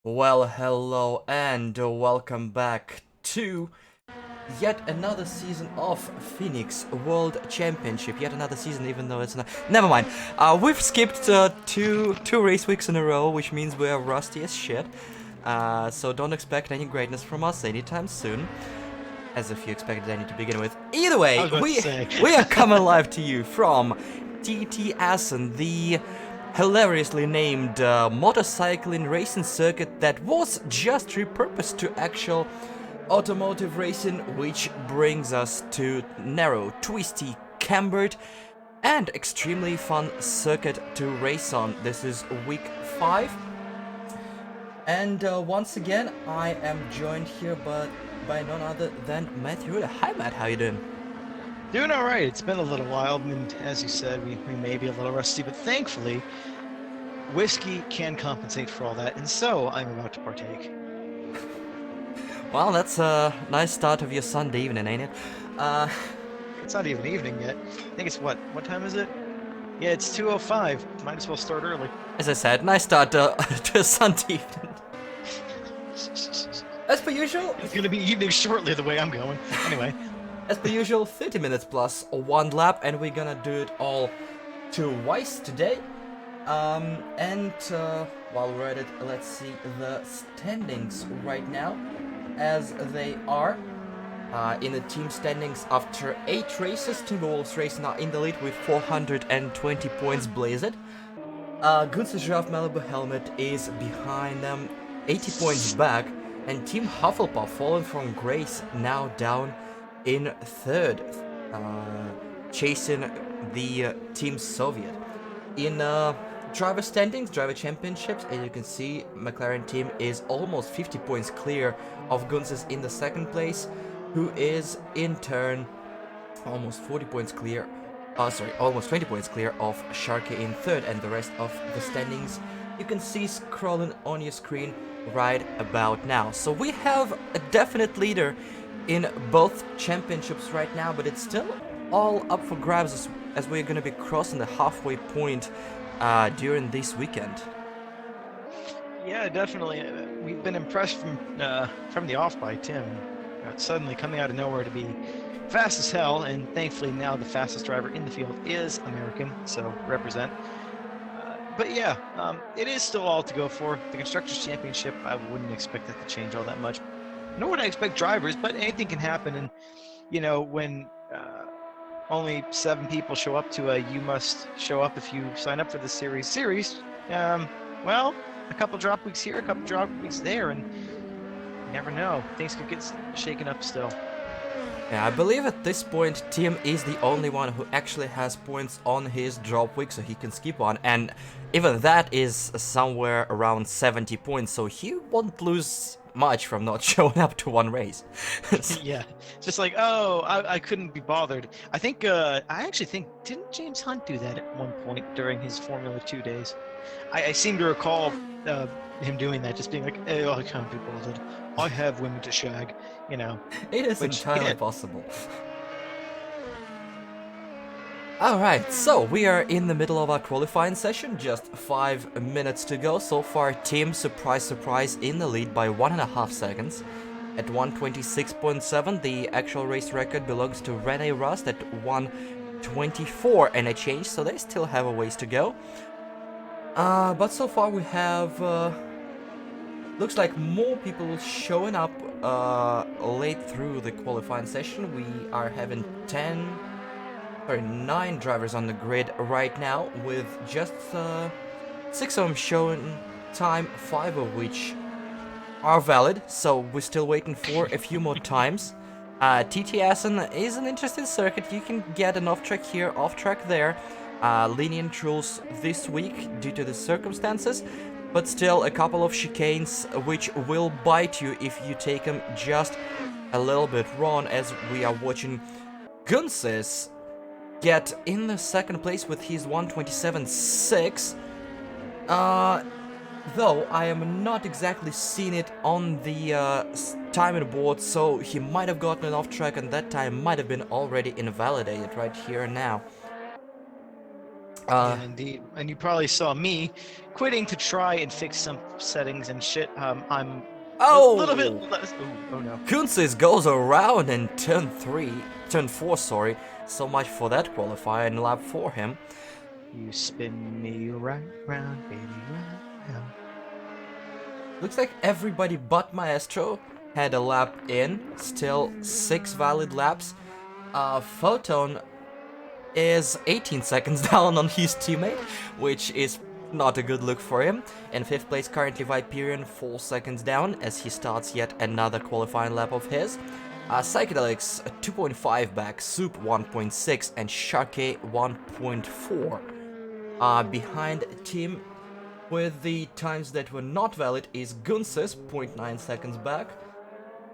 Well, hello and welcome back to yet another season of Phoenix World Championship. Yet another season, even though it's not. Never mind. We've skipped two race weeks in a row, which means we're rusty as shit. So don't expect any greatness from us anytime soon. As if you expected any to begin with. Either I way, was about to we say. we are coming live to you from Assen, the hilariously named motorcycling racing circuit that was just repurposed to actual automotive racing, which brings us to narrow, twisty, cambered, and extremely fun circuit to race on. This is week 5. And once again, I am joined here by none other than Matthew Ruda. Hi, Matt. How you doing? Doing all right. It's been a little while, and as you said, we may be a little rusty, but thankfully, whiskey can compensate for all that, and so I'm about to partake. Well, that's a nice start of your Sunday evening, ain't it? Uh, It's not even evening yet. I think it's what time is it? Yeah, it's 2:05. Might as well start early. as I said, nice start to a Sunday evening. As per usual, It's gonna be evening shortly the way I'm going. Anyway, 30 minutes plus one lap, and we're gonna do it all twice today. And while we're at it, let's see the standings right now, as they are. In the team standings after 8 races, Timberwolves Racing are in the lead with 420 points blazed. Guns's Giraffe Malibu Helmet is behind them, 80 points back, and Team Hufflepuff, fallen from grace, now down in 3rd, chasing the Team Soviet. In driver standings, driver championships, as you can see, McLaren team is almost 50 points clear of Guns's in the 2nd place, who is in turn almost 40 points clear. Almost 20 points clear of Sharky in 3rd, and the rest of the standings you can see scrolling on your screen right about now. So we have a definite leader in both championships right now, but it's still all up for grabs as we're going to be crossing the halfway point during this weekend. yeah, definitely. We've been impressed from the off by Tim. Suddenly coming out of nowhere to be fast as hell, and thankfully now the fastest driver in the field is American, so represent. But yeah, it is still all to go for. The Constructors' Championship, I wouldn't expect that to change all that much. Nor would I expect drivers, but anything can happen. And, when only 7 people show up to a you must show up if you sign up for the series, well, a couple drop weeks here, a couple drop weeks there, and you never know. Things could get shaken up still. Yeah, I believe at this point Tim is the only one who actually has points on his drop week, so he can skip one, and even that is somewhere around 70 points, so he won't lose much from not showing up to one race. Yeah, just like, oh, I couldn't be bothered. I actually think, didn't James Hunt do that at one point during his Formula 2 days? I seem to recall him doing that, just being like, oh, I can't be bothered. I have women to shag, It is which, entirely possible. Alright, so we are in the middle of our qualifying session, just 5 minutes to go. So far, Tim, surprise, surprise, in the lead by 1.5 seconds. At 126.7, the actual race record belongs to Rene Rust at 124 and a change, so they still have a ways to go. But so far we have, looks like more people showing up late through the qualifying session. We are having 9 drivers on the grid right now, with just 6 of them showing time, 5 of which are valid, so we're still waiting for a few more times. Assen is an interesting circuit. You can get an off-track here, off-track there. Lenient rules this week due to the circumstances, but still a couple of chicanes which will bite you if you take them just a little bit wrong, as we are watching Gunses get in the 2nd place with his 127.6. Though I am not exactly seeing it on the timing board, so he might have gotten an off track, and that time might have been already invalidated right here and now. Yeah, indeed. And you probably saw me quitting to try and fix some settings and shit. I'm a little bit Oh! less. Ooh, oh no. Kunzis goes around in turn 4, sorry. So much for that qualifier in lap 4 him. You spin me right round, baby, right round. Looks like everybody but Maestro had a lap in. Still 6 valid laps. Photon is 18 seconds down on his teammate, which is not a good look for him. In 5th place currently Viperion, 4 seconds down as he starts yet another qualifying lap of his. Psychedelics 2.5 back, Soup 1.6 and Sharkey 1.4. Behind team with the times that were not valid is Gunsis 0.9 seconds back.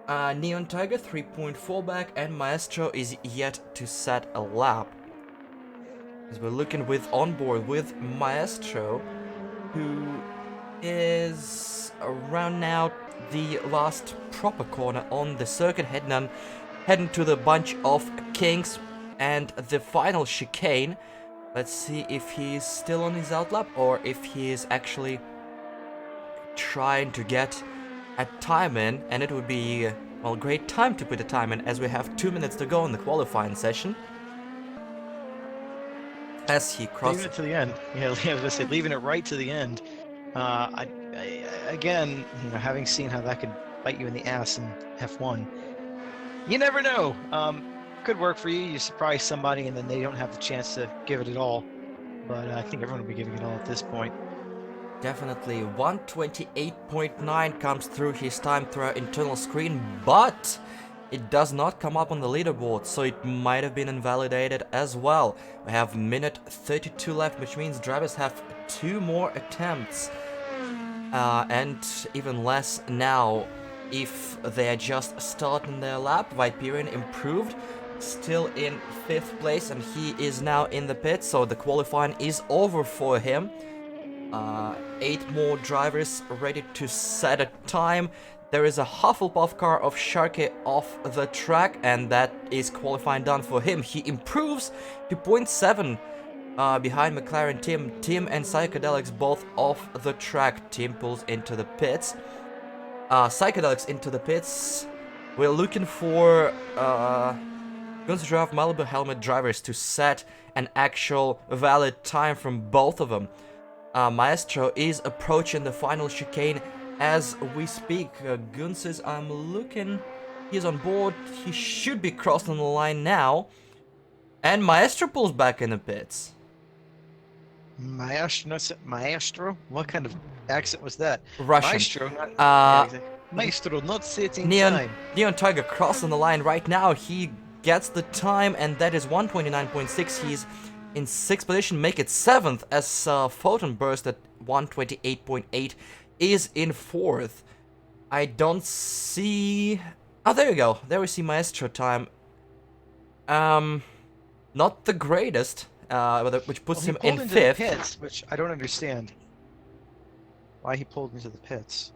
Neon Tiger 3.4 back, and Maestro is yet to set a lap. As we're looking with onboard with Maestro, who is around now the last proper corner on the circuit, heading to the bunch of Kings and the final chicane. Let's see if he's still on his outlap or if he is actually trying to get a time in, and it would be, well, great time to put a time in as we have 2 minutes to go in the qualifying session. As he crosses... Leaving it to the end. Yeah, I was gonna say, leaving it right to the end. Again, you know, having seen how that could bite you in the ass in F1, you never know. Could work for you. You surprise somebody and then they don't have the chance to give it at all. But I think everyone will be giving it all at this point. Definitely. 128.9 comes through his time through our internal screen, but it does not come up on the leaderboard, so it might have been invalidated as well. We have minute 32 left, which means drivers have 2 more attempts. And even less now if they are just starting their lap. Viperion improved, still in 5th place, and he is now in the pit, so the qualifying is over for him. 8 more drivers ready to set a time. There is a Hufflepuff car of Sharkey off the track, and that is qualifying done for him. He improves to 0.7 behind McLaren Tim. Tim and Psychedelics both off the track. Tim pulls into the pits. Psychedelics into the pits. We're looking for Guns Draft Malibu Helmet drivers to set an actual valid time from both of them. Maestro is approaching the final chicane as we speak. Guns I'm looking, he's on board, he should be crossing the line now. And Maestro pulls back in the pits. Maestro? What kind of accent was that? Russian. Maestro, not, yeah, exactly. Maestro, not setting time. Neon Tiger crossing the line right now. He gets the time, and that is 129.6. He's in 6th position, make it 7th, as Photon Burst at 128.8 is in 4th. I don't see... Oh, there you go. There we see Maestro time. Not the greatest, which puts him in 5th. The pits, which I don't understand. Why he pulled into the pits.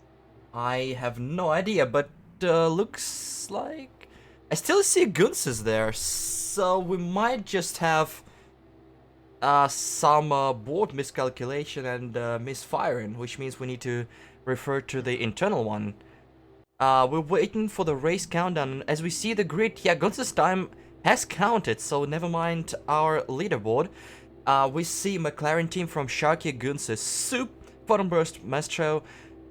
I have no idea, but looks like... I still see Gunsis there, so we might just have some board miscalculation and misfiring, which means we need to refer to the internal one. We're waiting for the race countdown. As we see the grid, yeah, Gunsis' time has counted, so never mind our leaderboard. We see McLaren team from Sharky, Gunsis, Soup, Photon Burst, Maestro,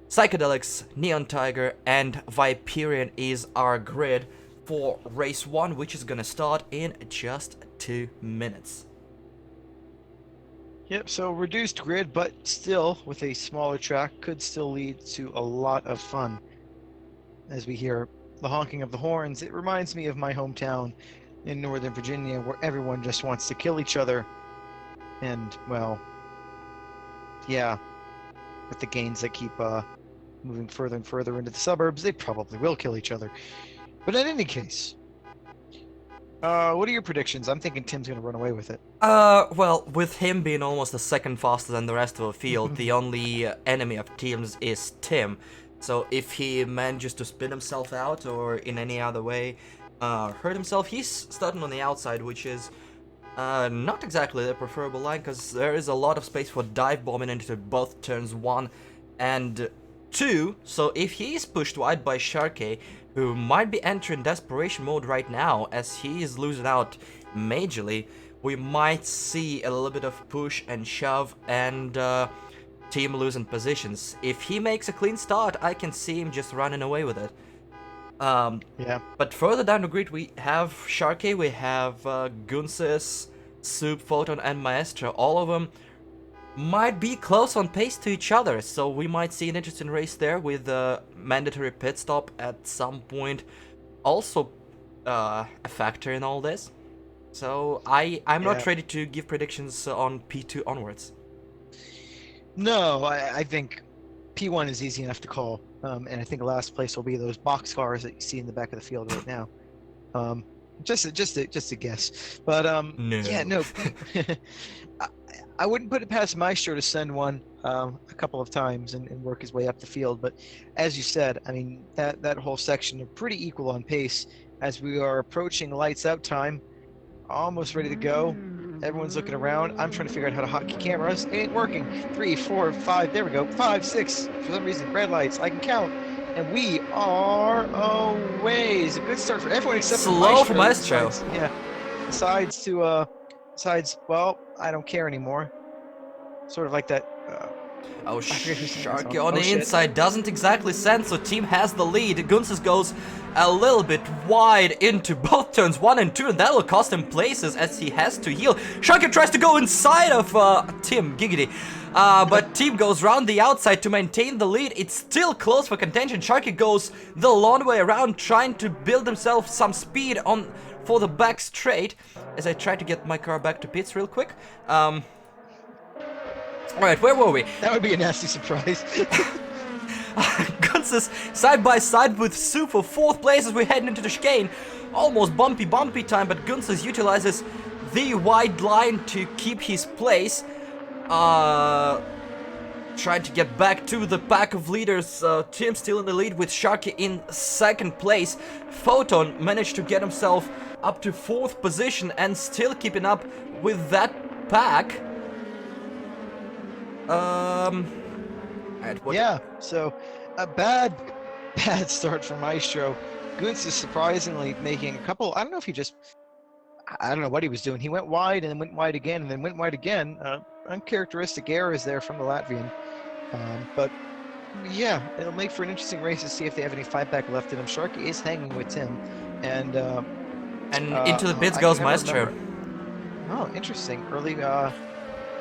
Psychedelics, Neon Tiger, and Viperion is our grid for race 1, which is gonna start in just 2 minutes. Yep, so reduced grid, but still with a smaller track, could still lead to a lot of fun. As we hear the honking of the horns, it reminds me of my hometown in Northern Virginia, where everyone just wants to kill each other. And, well, yeah, with the gains that keep moving further and further into the suburbs, they probably will kill each other. But in any case, what are your predictions? I'm thinking Tim's going to run away with it. Well, with him being almost a second faster than the rest of the field, the only enemy of Tim's is Tim. So if he manages to spin himself out or in any other way hurt himself, he's starting on the outside, which is Not exactly the preferable line, because there is a lot of space for dive bombing into both turns 1 and 2, so if he is pushed wide by Sharkey, who might be entering desperation mode right now, as he is losing out majorly, we might see a little bit of push and shove and team losing positions. If he makes a clean start, I can see him just running away with it. Yeah. But further down the grid, we have Sharkey, we have Gunsis, Soup, Photon, and Maestro. All of them might be close on pace to each other, so we might see an interesting race there with a mandatory pit stop at some point. Also a factor in all this. So I'm not ready to give predictions on P2 onwards. No, I think P1 is easy enough to call, and I think last place will be those box cars that you see in the back of the field right now. Just a guess, but No. yeah, no, I wouldn't put it past Maestro to send one a couple of times and work his way up the field. But as you said, I mean that whole section are pretty equal on pace as we are approaching lights out time, almost ready to go. Everyone's looking around. I'm trying to figure out how to hotkey cameras. It ain't working. 3, 4, 5. There we go. 5, 6. For some reason, red lights. I can count. And we are away. It's a good start for everyone except Slow for Maestro. Maestro. Yeah. Besides, well, I don't care anymore. Sort of like that. Oh, forget who's saying that Sharky song. on Oh, the shit. inside doesn't exactly send, so team has the lead. Gunsis goes a little bit wide into both turns 1 and 2, and that will cost him places as he has to heal. Sharky tries to go inside of Tim, giggity. But team goes round the outside to maintain the lead. It's still close for contention. Sharky goes the long way around, trying to build himself some speed on for the back straight. As I try to get my car back to pits real quick. Alright, where were we? That would be a nasty surprise. Gunsis side by side with Sue for 4th place as we're heading into the chicane. Almost bumpy time, but Gunsis utilizes the wide line to keep his place. Trying to get back to the pack of leaders. Tim still in the lead with Sharky in 2nd place. Photon managed to get himself up to 4th position and still keeping up with that pack. Yeah, so a bad start for Maestro. Gunz is surprisingly making a couple. I don't know if he just. I don't know what he was doing. He went wide and then went wide again and then went wide again. Uncharacteristic errors there from the Latvian. But yeah, it'll make for an interesting race to see if they have any fight back left in him. Sharky is hanging with Tim, and into the pits I goes can never Maestro. remember. Oh, interesting. Early,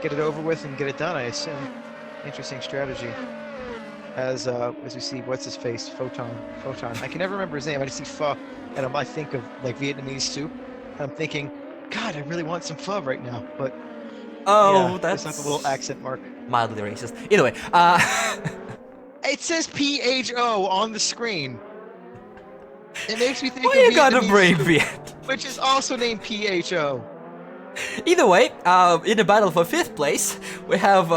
get it over with and get it done, I assume. Interesting strategy. As we see, what's his face? Photon. I can never remember his name. I just see pho, and I think of like Vietnamese soup. And I'm thinking, God, I really want some pho right now. But Oh, yeah, that's it's not the little accent mark. mildly racist. Either way, It says PHO on the screen. It makes me think why of you gotta Vietnamese bring soup, Viet? which is also named PHO. Either way, in the battle for 5th place, we have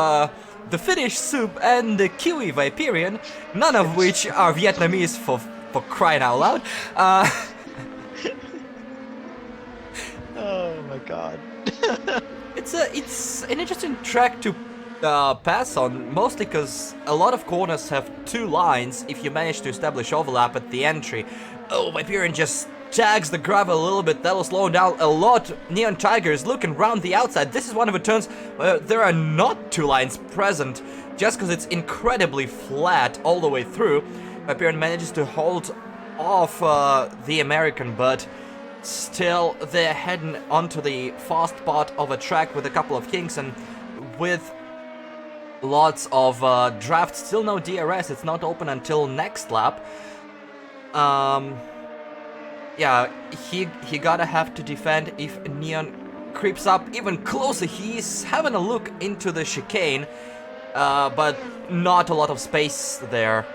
the Finnish Soup and the Kiwi Viperian, none of which are Vietnamese for crying out loud. Oh my God. It's an interesting track to pass on, mostly because a lot of corners have 2 lines if you manage to establish overlap at the entry. Oh, Viperian just tags the gravel a little bit. That will slow down a lot. Neon Tiger is looking round the outside. This is one of the turns where there are not 2 lines present, just because it's incredibly flat all the way through. Viperian manages to hold off the American, but still they're heading onto the fast part of a track with a couple of kinks and with lots of drafts. Still no DRS. It's not open until next lap. Yeah, he gotta have to defend if Neon creeps up even closer. He's having a look into the chicane, but not a lot of space there.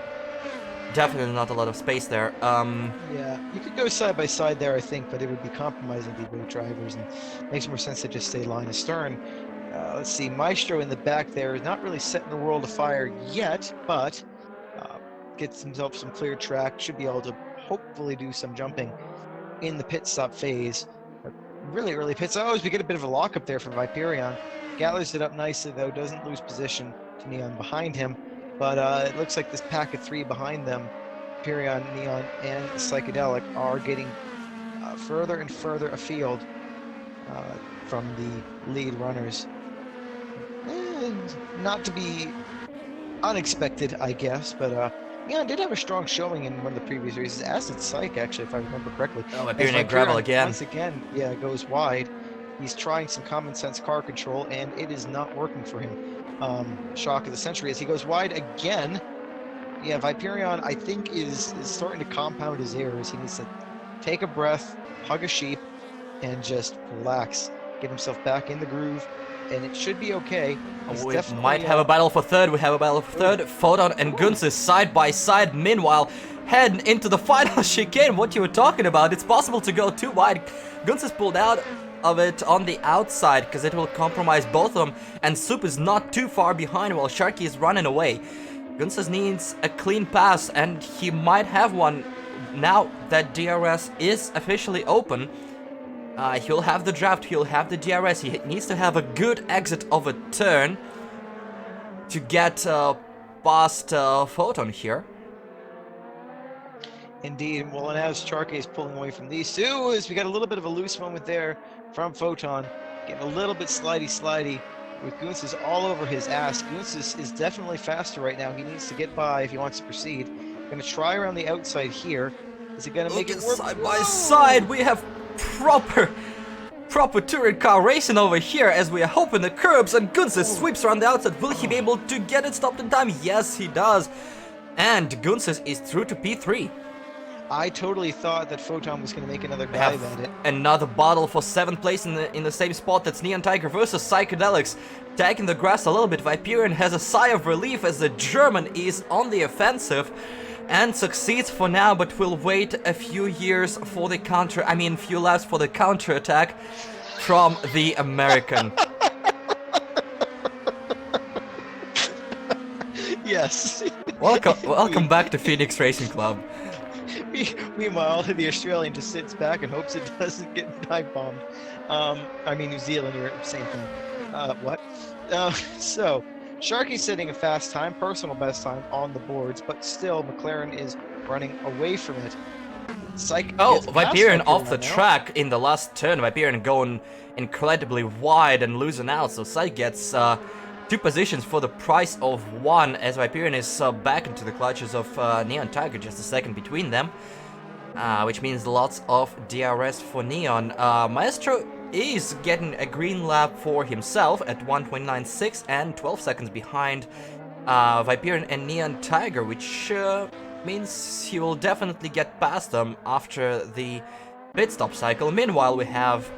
Definitely not a lot of space there. Yeah, you could go side by side there, I think, but it would be compromising the both drivers, and it makes more sense to just stay line astern. Let's see, Maestro in the back there is not really setting the world afire yet, but gets himself some clear track, should be able to hopefully do some jumping in the pit stop phase. really early pits. Oh, as we get a bit of a lockup there from Viperion. Gathers it up nicely, though, doesn't lose position to Neon behind him. But it looks like this pack of three behind them, Viperion, Neon, and Psychedelic, are getting further and further afield from the lead runners. And not to be unexpected, I guess, but Neon did have a strong showing in one of the previous races, as did Psych, actually, if I remember correctly. Oh, Viperion and Gravel again. Once again, yeah, goes wide. He's trying some common sense car control, and it is not working for him. Shock of the century as he goes wide again. Yeah, Viperion, I think, is starting to compound his errors. He needs to take a breath, hug a sheep, and just relax. Get himself back in the groove, and it should be okay. We might have a battle for third. We have a battle for third. Photon and Gunsis side by side. Meanwhile, heading into the final chicane. What you were talking about? It's possible to go too wide. Gunsis pulled out of it on the outside because it will compromise both of them. And Soup is not too far behind while Sharky is running away. Gunsis needs a clean pass, and he might have one now that DRS is officially open. He'll have the draft, he'll have the DRS, he needs to have a good exit of a turn to get past Photon here. Indeed, well, and as Sharky is pulling away from these two, as we got a little bit of a loose moment there from Photon, getting a little bit slidey with Gunsis all over his ass. Gunsis is definitely faster right now. He needs to get by if he wants to proceed. Going to try around the outside here. Is he going to make it work? Side by side, we have proper touring car racing over here as we are hoping the curbs, and Gunsis sweeps around the outside. Will he be able to get it stopped in time? Yes, he does. And Gunsis is through to P3. I totally thought that Photon was going to make another dive at it. Another battle for 7th place in the same spot. That's Neon Tiger versus Psychedelics. Tagging the grass a little bit. Viperion has a sigh of relief as the German is on the offensive and succeeds for now, but will wait a few years for the few laps for the counter attack from the American. Yes. Welcome back to Phoenix Racing Club. Meanwhile, the Australian just sits back and hopes it doesn't get dive bombed. New Zealand, you're same thing. So, Sharky's setting a fast time, personal best time on the boards, but still McLaren is running away from it. Viperion off the track in the last turn. Viperion going incredibly wide and losing out, so Psych gets 2 positions for the price of 1 as Viperion is back into the clutches of Neon Tiger, just a second between them, which means lots of DRS for Neon. Maestro is getting a green lap for himself at 1:29.6 and 12 seconds behind Viperion and Neon Tiger, which means he will definitely get past them after the pit stop cycle. Meanwhile, we have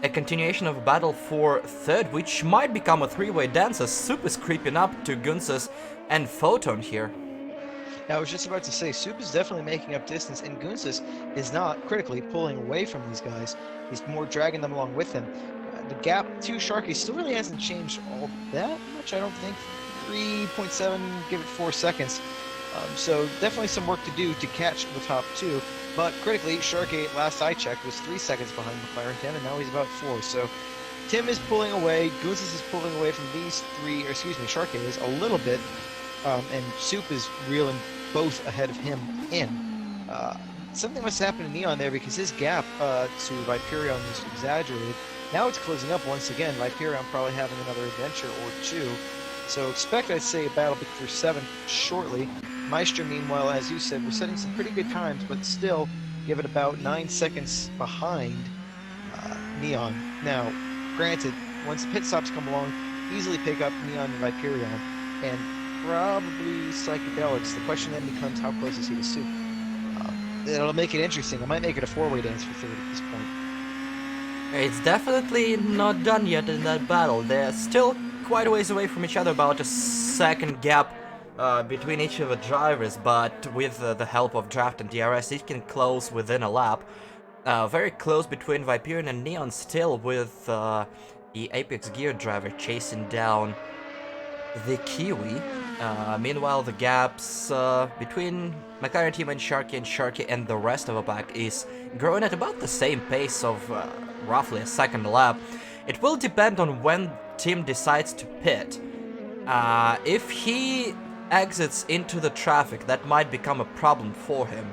a continuation of a battle for third, which might become a 3-way dance as Soup is creeping up to Gunsis and Photon here. I was just about to say, Soup is definitely making up distance, and Gunsis is not critically pulling away from these guys. He's more dragging them along with him. The gap to Sharky still really hasn't changed all that much, I don't think. 3.7, give it 4 seconds. So definitely some work to do to catch the top 2. But critically, Sharky, last I checked, was 3 seconds behind McLaren 10, and now he's about 4. So Tim is pulling away, Gunsis is pulling away from these 3, or excuse me, Sharky is a little bit, and Soup is reeling both ahead of him in. Something must happen to Neon there because his gap to Viperion was exaggerated. Now it's closing up once again. Viperion probably having another adventure or 2. So expect, I'd say, a battle for 7 shortly. Maestro, meanwhile, as you said, we're setting some pretty good times, but still give it about 9 seconds behind Neon. Now, granted, once pit stops come along, easily pick up Neon and Viperion, and probably Psychedelics. The question then becomes, how close is he to Soup? It'll make it interesting. I might make it a 4-way dance for third at this point. It's definitely not done yet in that battle. They're still quite a ways away from each other, about a second gap between each of the drivers, but with the help of draft and DRS, it can close within a lap. Very close between Viperion and Neon still, with the Apex Gear driver chasing down the Kiwi. Meanwhile, the gaps between McLaren team and Sharky and the rest of the pack is growing at about the same pace of roughly a second lap. It will depend on when Tim decides to pit. If he exits into the traffic, that might become a problem for him.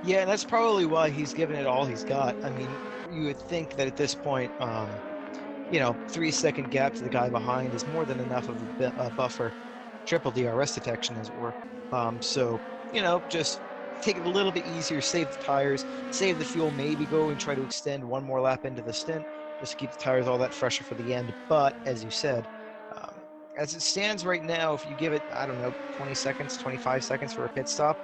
Yeah, and that's probably why he's given it all he's got. I mean, you would think that at this point, 3-second gap to the guy behind is more than enough of a buffer, triple DRS detection, as it were. So, just take it a little bit easier, save the tires, save the fuel, maybe go and try to extend one more lap into the stint, just to keep the tires all that fresher for the end. But, as you said, as it stands right now, if you give it, 20 seconds, 25 seconds for a pit stop,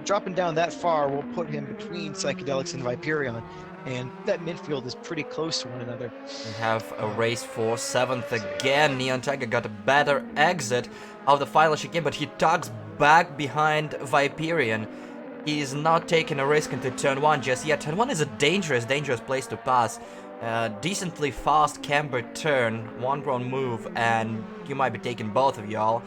dropping down that far will put him between Psychedelics and Viperion, and that midfield is pretty close to one another. We have a race for 7th again. Neon Tiger got a better exit of the final chicane, but he tugs back behind Viperion. He's not taking a risk into turn 1 just yet. Turn 1 is a dangerous place to pass. Decently fast cambered turn, one wrong move, and you might be taking both of y'all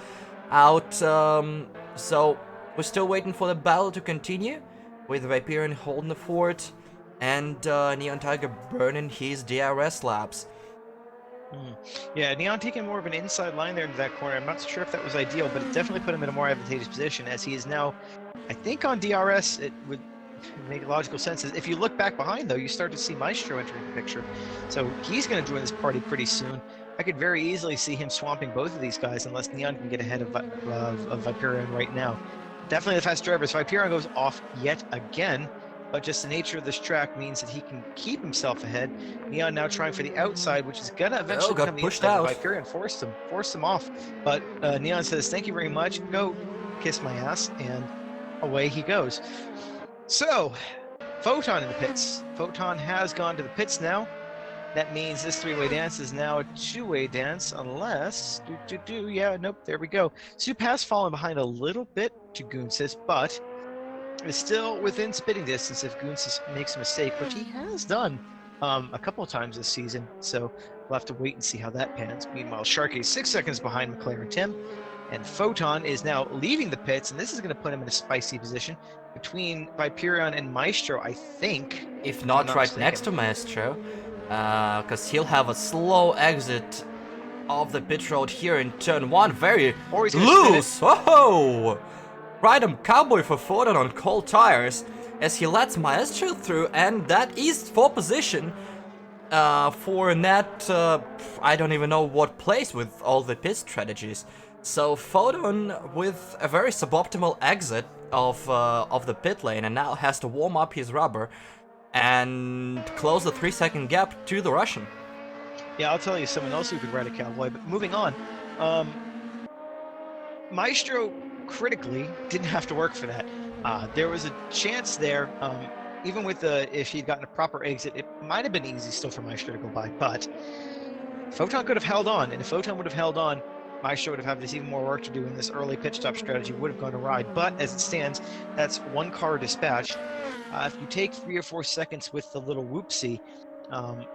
out. So we're still waiting for the battle to continue, with Viperion holding the fort and Neon Tiger burning his DRS laps. Yeah, Neon taking more of an inside line there into that corner. I'm not sure if that was ideal, but it definitely put him in a more advantageous position, as he is now, I think, on DRS. It would make logical sense. If you look back behind, though, you start to see Maestro entering the picture. So he's going to join this party pretty soon. I could very easily see him swamping both of these guys unless Neon can get ahead of Viperion right now. Definitely the fast drivers. Viperion goes off yet again, but just the nature of this track means that he can keep himself ahead. Neon now trying for the outside, which is gonna eventually become the inside. Viperion forced him off. But Neon says, "Thank you very much. Go kiss my ass," and away he goes. So, Photon in the pits. Photon has gone to the pits now. That means this three-way dance is now a two-way dance, unless... nope, there we go. Soup has fallen behind a little bit to Goonsis, but is still within spitting distance if Goonsis makes a mistake, which he has done a couple of times this season, so we'll have to wait and see how that pans. Meanwhile, Sharky is 6 seconds behind McLaren Tim, and Photon is now leaving the pits, and this is going to put him in a spicy position between Viperion and Maestro, I think. If not right next to Maestro, because he'll have a slow exit of the pit road here in turn 1. Very loose! Whoa! Ride cowboy for Photon on cold tires as he lets Maestro through, and that is for position for net, I don't even know what place with all the pit strategies. So Photon with a very suboptimal exit of the pit lane, and now has to warm up his rubber and close the 3-second gap to the Russian. Yeah, I'll tell you someone else who could ride a cowboy, but moving on. Maestro critically didn't have to work for that. There was a chance there, even with if he'd gotten a proper exit, it might have been easy still for Maestro to go by, but Photon could have held on, and if Photon would have held on, Maestro would have had this even more work to do, and this early pit stop strategy would have gone awry. But as it stands, that's one car dispatch. If you take 3 or 4 seconds with the little whoopsie,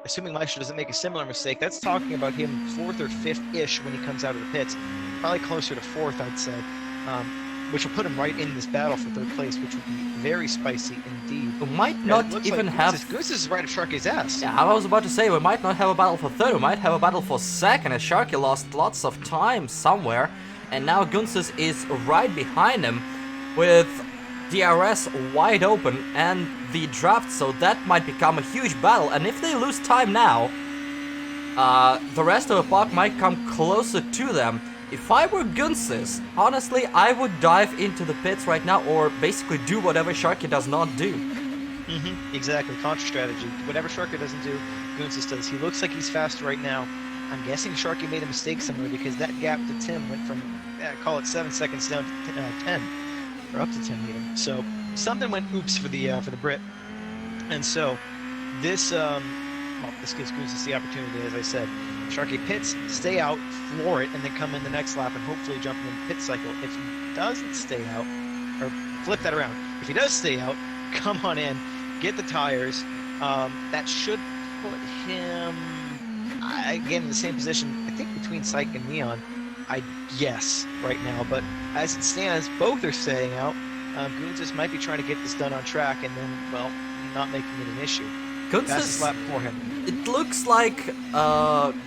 assuming Maestro doesn't make a similar mistake, that's talking about him 4th or 5th-ish when he comes out of the pits. Probably closer to 4th, I'd say, which will put him right in this battle for 3rd place, which would be very spicy indeed. We might not even have... Goose is right at Sharky's ass. Yeah, I was about to say, we might not have a battle for 3rd, we might have a battle for 2nd, as Sharky lost lots of time somewhere, and now Gunsis is right behind him with DRS wide open and the draft, so that might become a huge battle, and if they lose time now, the rest of the park might come closer to them. If I were Gunsis, honestly, I would dive into the pits right now, or basically do whatever Sharky does not do. Exactly, contra strategy. Whatever Sharky doesn't do, Gunsis does. He looks like he's fast right now. I'm guessing Sharky made a mistake somewhere, because that gap to Tim went from, call it 7 seconds down to 10, or up to 10 even. So something went oops for the Brit, and so this this gives Gunsis the opportunity, as I said. Sharky pits, stay out, floor it, and then come in the next lap and hopefully jump in the pit cycle. If he doesn't stay out, or flip that around, if he does stay out, come on in, get the tires. That should put him, again, in the same position, I think between Psych and Neon, I guess, right now. But as it stands, both are staying out. Gunsis might be trying to get this done on track and then, well, not making it an issue. Fastest Gunz's, lap for him. it looks like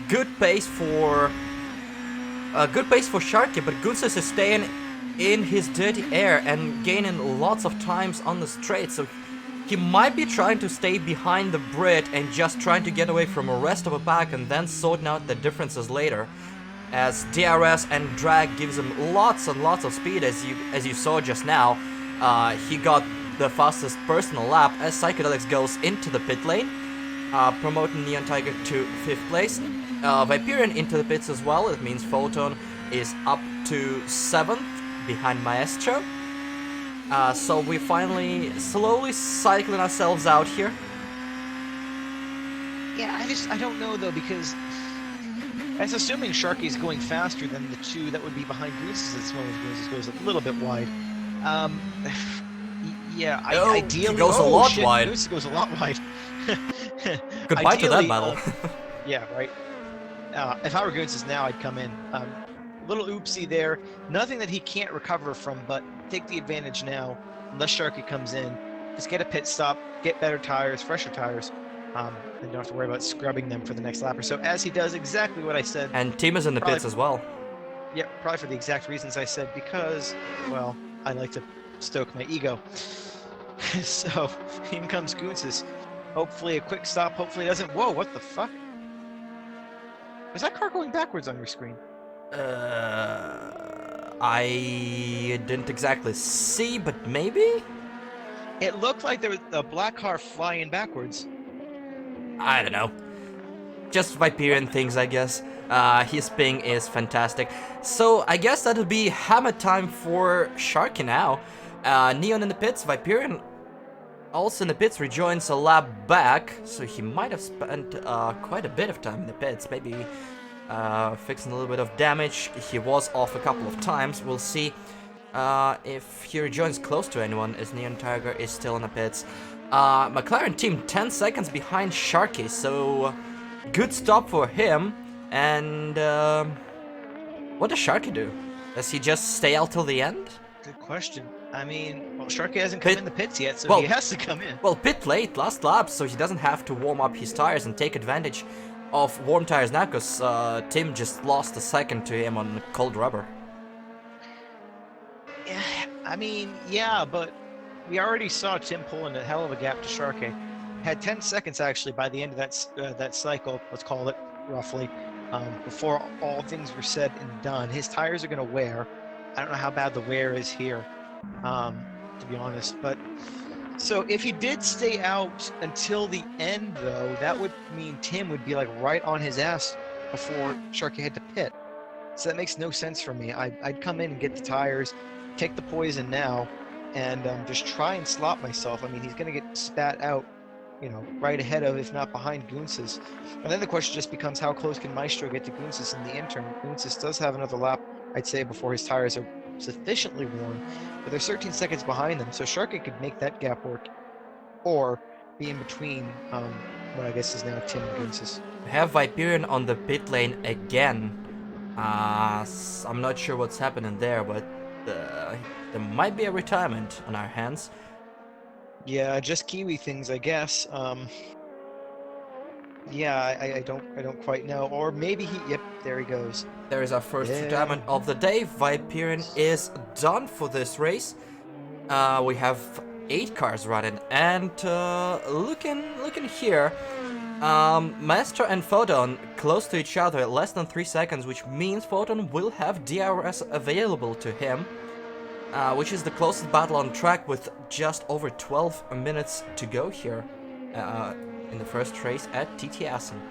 good pace for Sharky, but Gunz's is staying in his dirty air and gaining lots of times on the straight, so he might be trying to stay behind the Brit and just trying to get away from the rest of the pack and then sorting out the differences later, as DRS and drag gives him lots and lots of speed, as you saw just now. He got the fastest personal lap as Psychedelics goes into the pit lane, promoting Neon Tiger to 5th place. Viperion into the pits as well. It means Photon is up to 7th behind Maestro. So we finally slowly cycling ourselves out here. Yeah, I don't know though, because that's assuming Sharky's going faster than the two that would be behind Gooses as long as Gooses goes a little bit wide. Yeah, ideally... He goes a lot wide. Gooses goes a lot wide. Goodbye to that battle. Yeah, right. If I were Gooses now, I'd come in. Little oopsie there. Nothing that he can't recover from, but take the advantage now. Unless Sharky comes in, just get a pit stop, get better tires, fresher tires, and don't have to worry about scrubbing them for the next lap or so, as he does exactly what I said. And Tim is in the pits as well. Yeah, probably for the exact reasons I said, because, well, I like to stoke my ego. So, in comes Goonsis. Hopefully a quick stop, hopefully it doesn't... Whoa, what the fuck? Was that car going backwards on your screen? I didn't exactly see, but maybe? It looked like there was a black car flying backwards. I don't know. Just Viperion things, I guess. His ping is fantastic. So I guess that'll be hammer time for Sharky now. Neon in the pits, Viperion also in the pits, rejoins a lap back, so he might have spent quite a bit of time in the pits, maybe fixing a little bit of damage. He was off a couple of times. We'll see if he rejoins close to anyone, as Neon Tiger is still in the pits. McLaren team 10 seconds behind Sharky, so good stop for him. And what does Sharky do? Does he just stay out till the end? Good question. I mean, well, Sharky hasn't come in the pits yet, so he has to come in. Well, pit late, last lap, so he doesn't have to warm up his tires and take advantage of warm tires now, because Tim just lost a second to him on cold rubber. Yeah, I mean, yeah, but we already saw Tim pulling a hell of a gap to Sharky. Had 10 seconds, actually, by the end of that cycle, let's call it, roughly, before all things were said and done. His tires are going to wear. I don't know how bad the wear is here, to be honest. But so if he did stay out until the end, though, that would mean Tim would be like right on his ass before Sharky had to pit. So that makes no sense for me. I'd come in and get the tires, take the poison now, and just try and slop myself. I mean, he's going to get spat out, you know, right ahead of, if not behind, Goonsis. And then the question just becomes, how close can Maestro get to Goonsis in the interim? Goonsis does have another lap, I'd say, before his tires are sufficiently worn, but they're 13 seconds behind them, so Sharky could make that gap work, or be in between what I guess is now Tim and Goonsis. We have Viperion on the pit lane again. I'm not sure what's happening there, but there might be a retirement on our hands. Yeah, just Kiwi things, I guess. Yeah, I don't quite know. Or maybe yep, there he goes. There is our first retirement of the day. Viperion is done for this race. We have 8 cars running, and looking here, Maestro and Photon close to each other, less than 3 seconds, which means Photon will have DRS available to him, which is the closest battle on track, with just over 12 minutes to go here in the first race at TT Assen.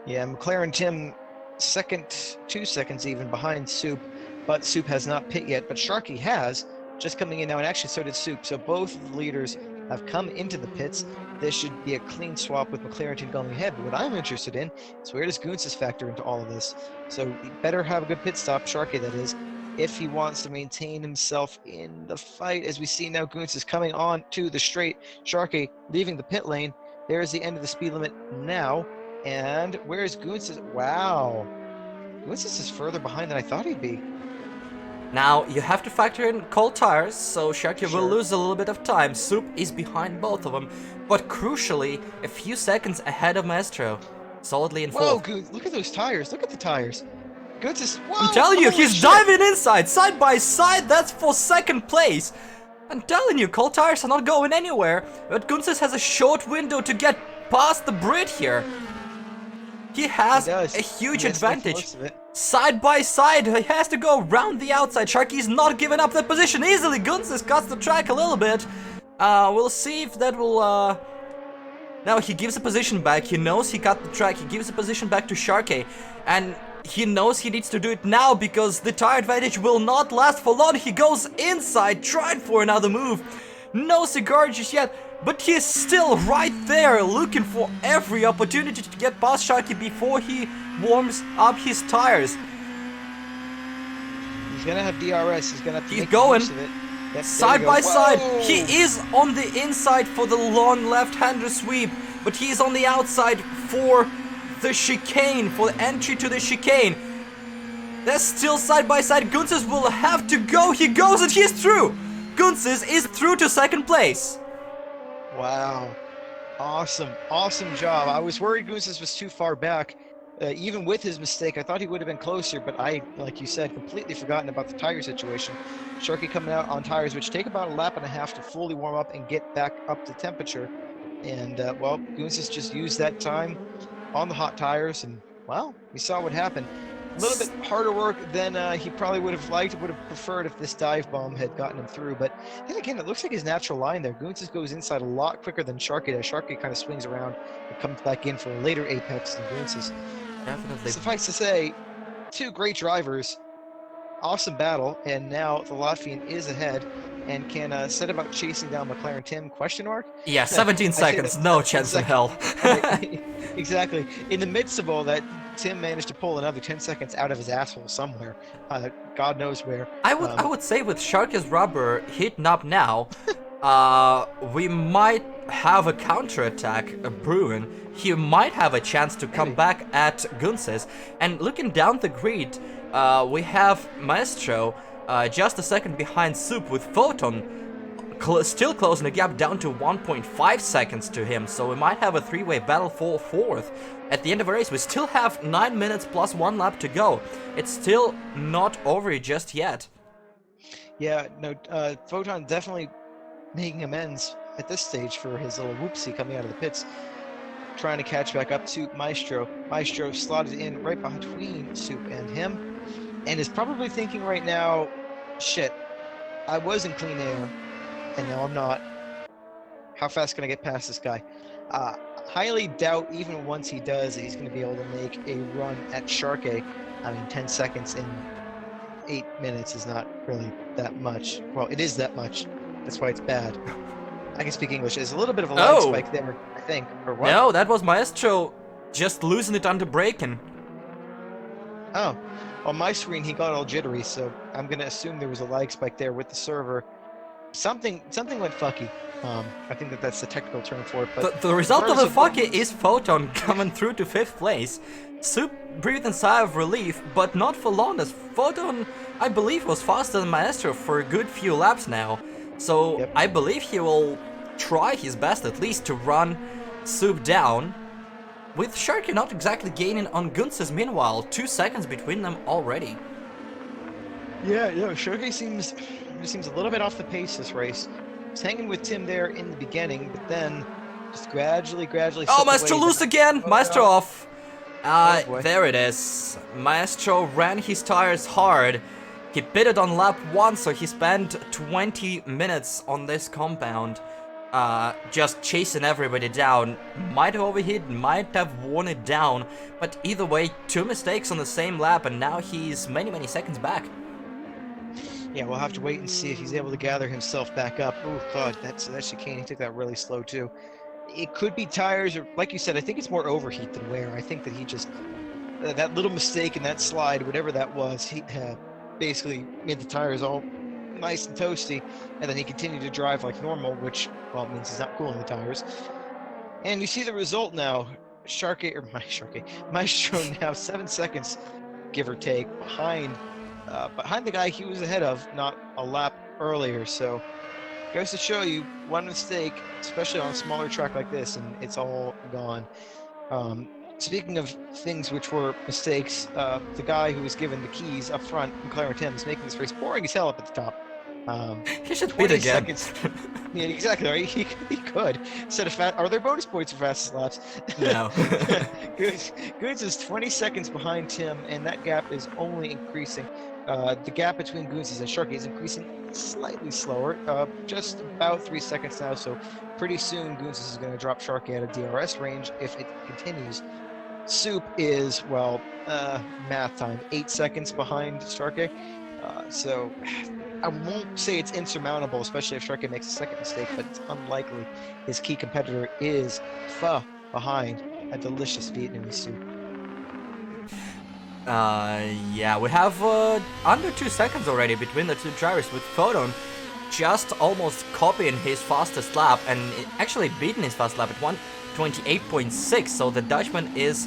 Yeah, McLaren Tim second, 2 seconds even behind Soup, but Soup has not pit yet, but Sharky has, just coming in now, and actually so did Soup. So both of the leaders have come into the pits. This should be a clean swap with McLaren Team going ahead, but what I'm interested in is where does Goonsis factor into all of this? So he better have a good pit stop, Sharky that is, if he wants to maintain himself in the fight. As we see now, Goonsis coming on to the straight, Sharky leaving the pit lane. There's the end of the speed limit now, and where's Goonsis? Wow, Goonsis is further behind than I thought he'd be. Now, you have to factor in cold tires, so Sharky will Sure. lose a little bit of time. Soup is behind both of them, but crucially, a few seconds ahead of Maestro. Solidly in Whoa, fourth. Goose, look at those tires. Look at the tires. Goods is, I'm whoa, telling you, holy he's shit. diving inside, side by side, that's for second place. I'm telling you, cold tires are not going anywhere, but Gunsis has a short window to get past the Brit here. He has does. a huge He has to make the advantage. most of it. Side by side, he has to go round the outside. Sharky's not giving up that position easily. Gunsis cuts the track a little bit. We'll see if that will, Now he gives the position back. He knows he cut the track. He gives the position back to Sharky. And he knows he needs to do it now because the tire advantage will not last for long. He goes inside, tried for another move. No cigar just yet, but he is still right there looking for every opportunity to get past Sharky before he warms up his tires. He's gonna have DRS. He's gonna have to He's make going. use of it. Yep, there Side we go. by side, Whoa! he is on the inside for the long left-hander sweep, but he is on the outside for the chicane, for the entry to the chicane. They're still side by side. Gunsis will have to go. He goes and he's through. Gunsis is through to second place. Wow. Awesome. Awesome job. I was worried Gooses was too far back. Even with his mistake, I thought he would have been closer, but I, like you said, completely forgotten about the tire situation. Sharky coming out on tires, which take about a lap and a half to fully warm up and get back up to temperature. And, well, Gooses just used that time on the hot tires, and, well, we saw what happened. A little bit harder work than he probably would have liked, would have preferred if this dive bomb had gotten him through. But then again, it looks like his natural line there. Goonsis goes inside a lot quicker than Sharky does. Sharky kind of swings around and comes back in for a later apex than Goonsis. Definitely. Suffice to say, two great drivers, awesome battle, and now the Latvian is ahead and can set about chasing down McLaren Tim, question mark? Yeah, 17 seconds, that- no chance in hell. Exactly. In the midst of all that, Tim managed to pull another 10 seconds out of his asshole somewhere. God knows where. I would say with Sharky's rubber heating up now, we might have a counterattack brewing. He might have a chance to come back at Gunsis. And looking down the grid, we have Maestro just a second behind Soup with Photon. Still closing the gap down to 1.5 seconds to him, so we might have a three-way battle for fourth. At the end of the race, we still have 9 minutes plus 1 lap to go. It's still not over just yet. Yeah, no, Photon definitely making amends at this stage for his little whoopsie coming out of the pits. Trying to catch back up to Maestro. Maestro slotted in right between Soup and him, and is probably thinking right now, shit, I was in clean air, and now I'm not. How fast can I get past this guy? Highly doubt, even once he does, he's going to be able to make a run at Sharkey. I mean, 10 seconds in 8 minutes is not really that much. Well, it is that much. That's why it's bad. I can speak English. There's a little bit of a lag spike there, I think. Or what? No, that was Maestro just losing it under braking. Oh. On my screen, he got all jittery, so I'm going to assume there was a lag spike there with the server. Something went fucky. I think that's the technical term for it. But the result of the fucky is Photon coming through to 5th place. Soup breathed a sigh of relief, but not for long, as Photon, I believe, was faster than Maestro for a good few laps now. So Yep. I believe he will try his best at least to run Soup down. With Sharky not exactly gaining on Gunsis meanwhile, 2 seconds between them already. Yeah, Sharkey seems a little bit off the pace this race. He's hanging with Tim there in the beginning, but then just gradually. Oh, Maestro loose again! Maestro off! boy. There it is. Maestro ran his tires hard. He pitted on lap 1, so he spent 20 minutes on this compound. Just chasing everybody down. Might have overheated, might have worn it down, but either way, 2 mistakes on the same lap, and now he's many seconds back. Yeah, we'll have to wait and see if he's able to gather himself back up. Oh God, that chicane, he took that really slow too. It could be tires, or like you said, I think it's more overheat than wear. I think that he just, that little mistake in that slide, whatever that was, he basically made the tires all nice and toasty, and then he continued to drive like normal, which, well, means he's not cooling the tires. And you see the result now. Maestro now 7 seconds, give or take, behind behind the guy he was ahead of not a lap earlier. So goes to show you, one mistake, especially on a smaller track like this, and it's all gone. Speaking of things which were mistakes, the guy who was given the keys up front, McLaren Tim, is making this race boring as hell up at the top. He should 20 beat again. seconds. Yeah, exactly. Right? He could. Instead of are there bonus points for fastest laps? No. Goods is 20 seconds behind Tim, and that gap is only increasing. The gap between Goons and Sharky is increasing slightly slower, just about 3 seconds now. So pretty soon, Goons is going to drop Sharky out of DRS range if it continues. Soup is, well, math time, 8 seconds behind Sharky. So I won't say it's insurmountable, especially if Sharky makes a second mistake, but it's unlikely. His key competitor is far behind a delicious Vietnamese soup. Yeah, we have under 2 seconds already between the two drivers, with Photon just almost copying his fastest lap and actually beating his fast lap at 1:28.6. So the Dutchman is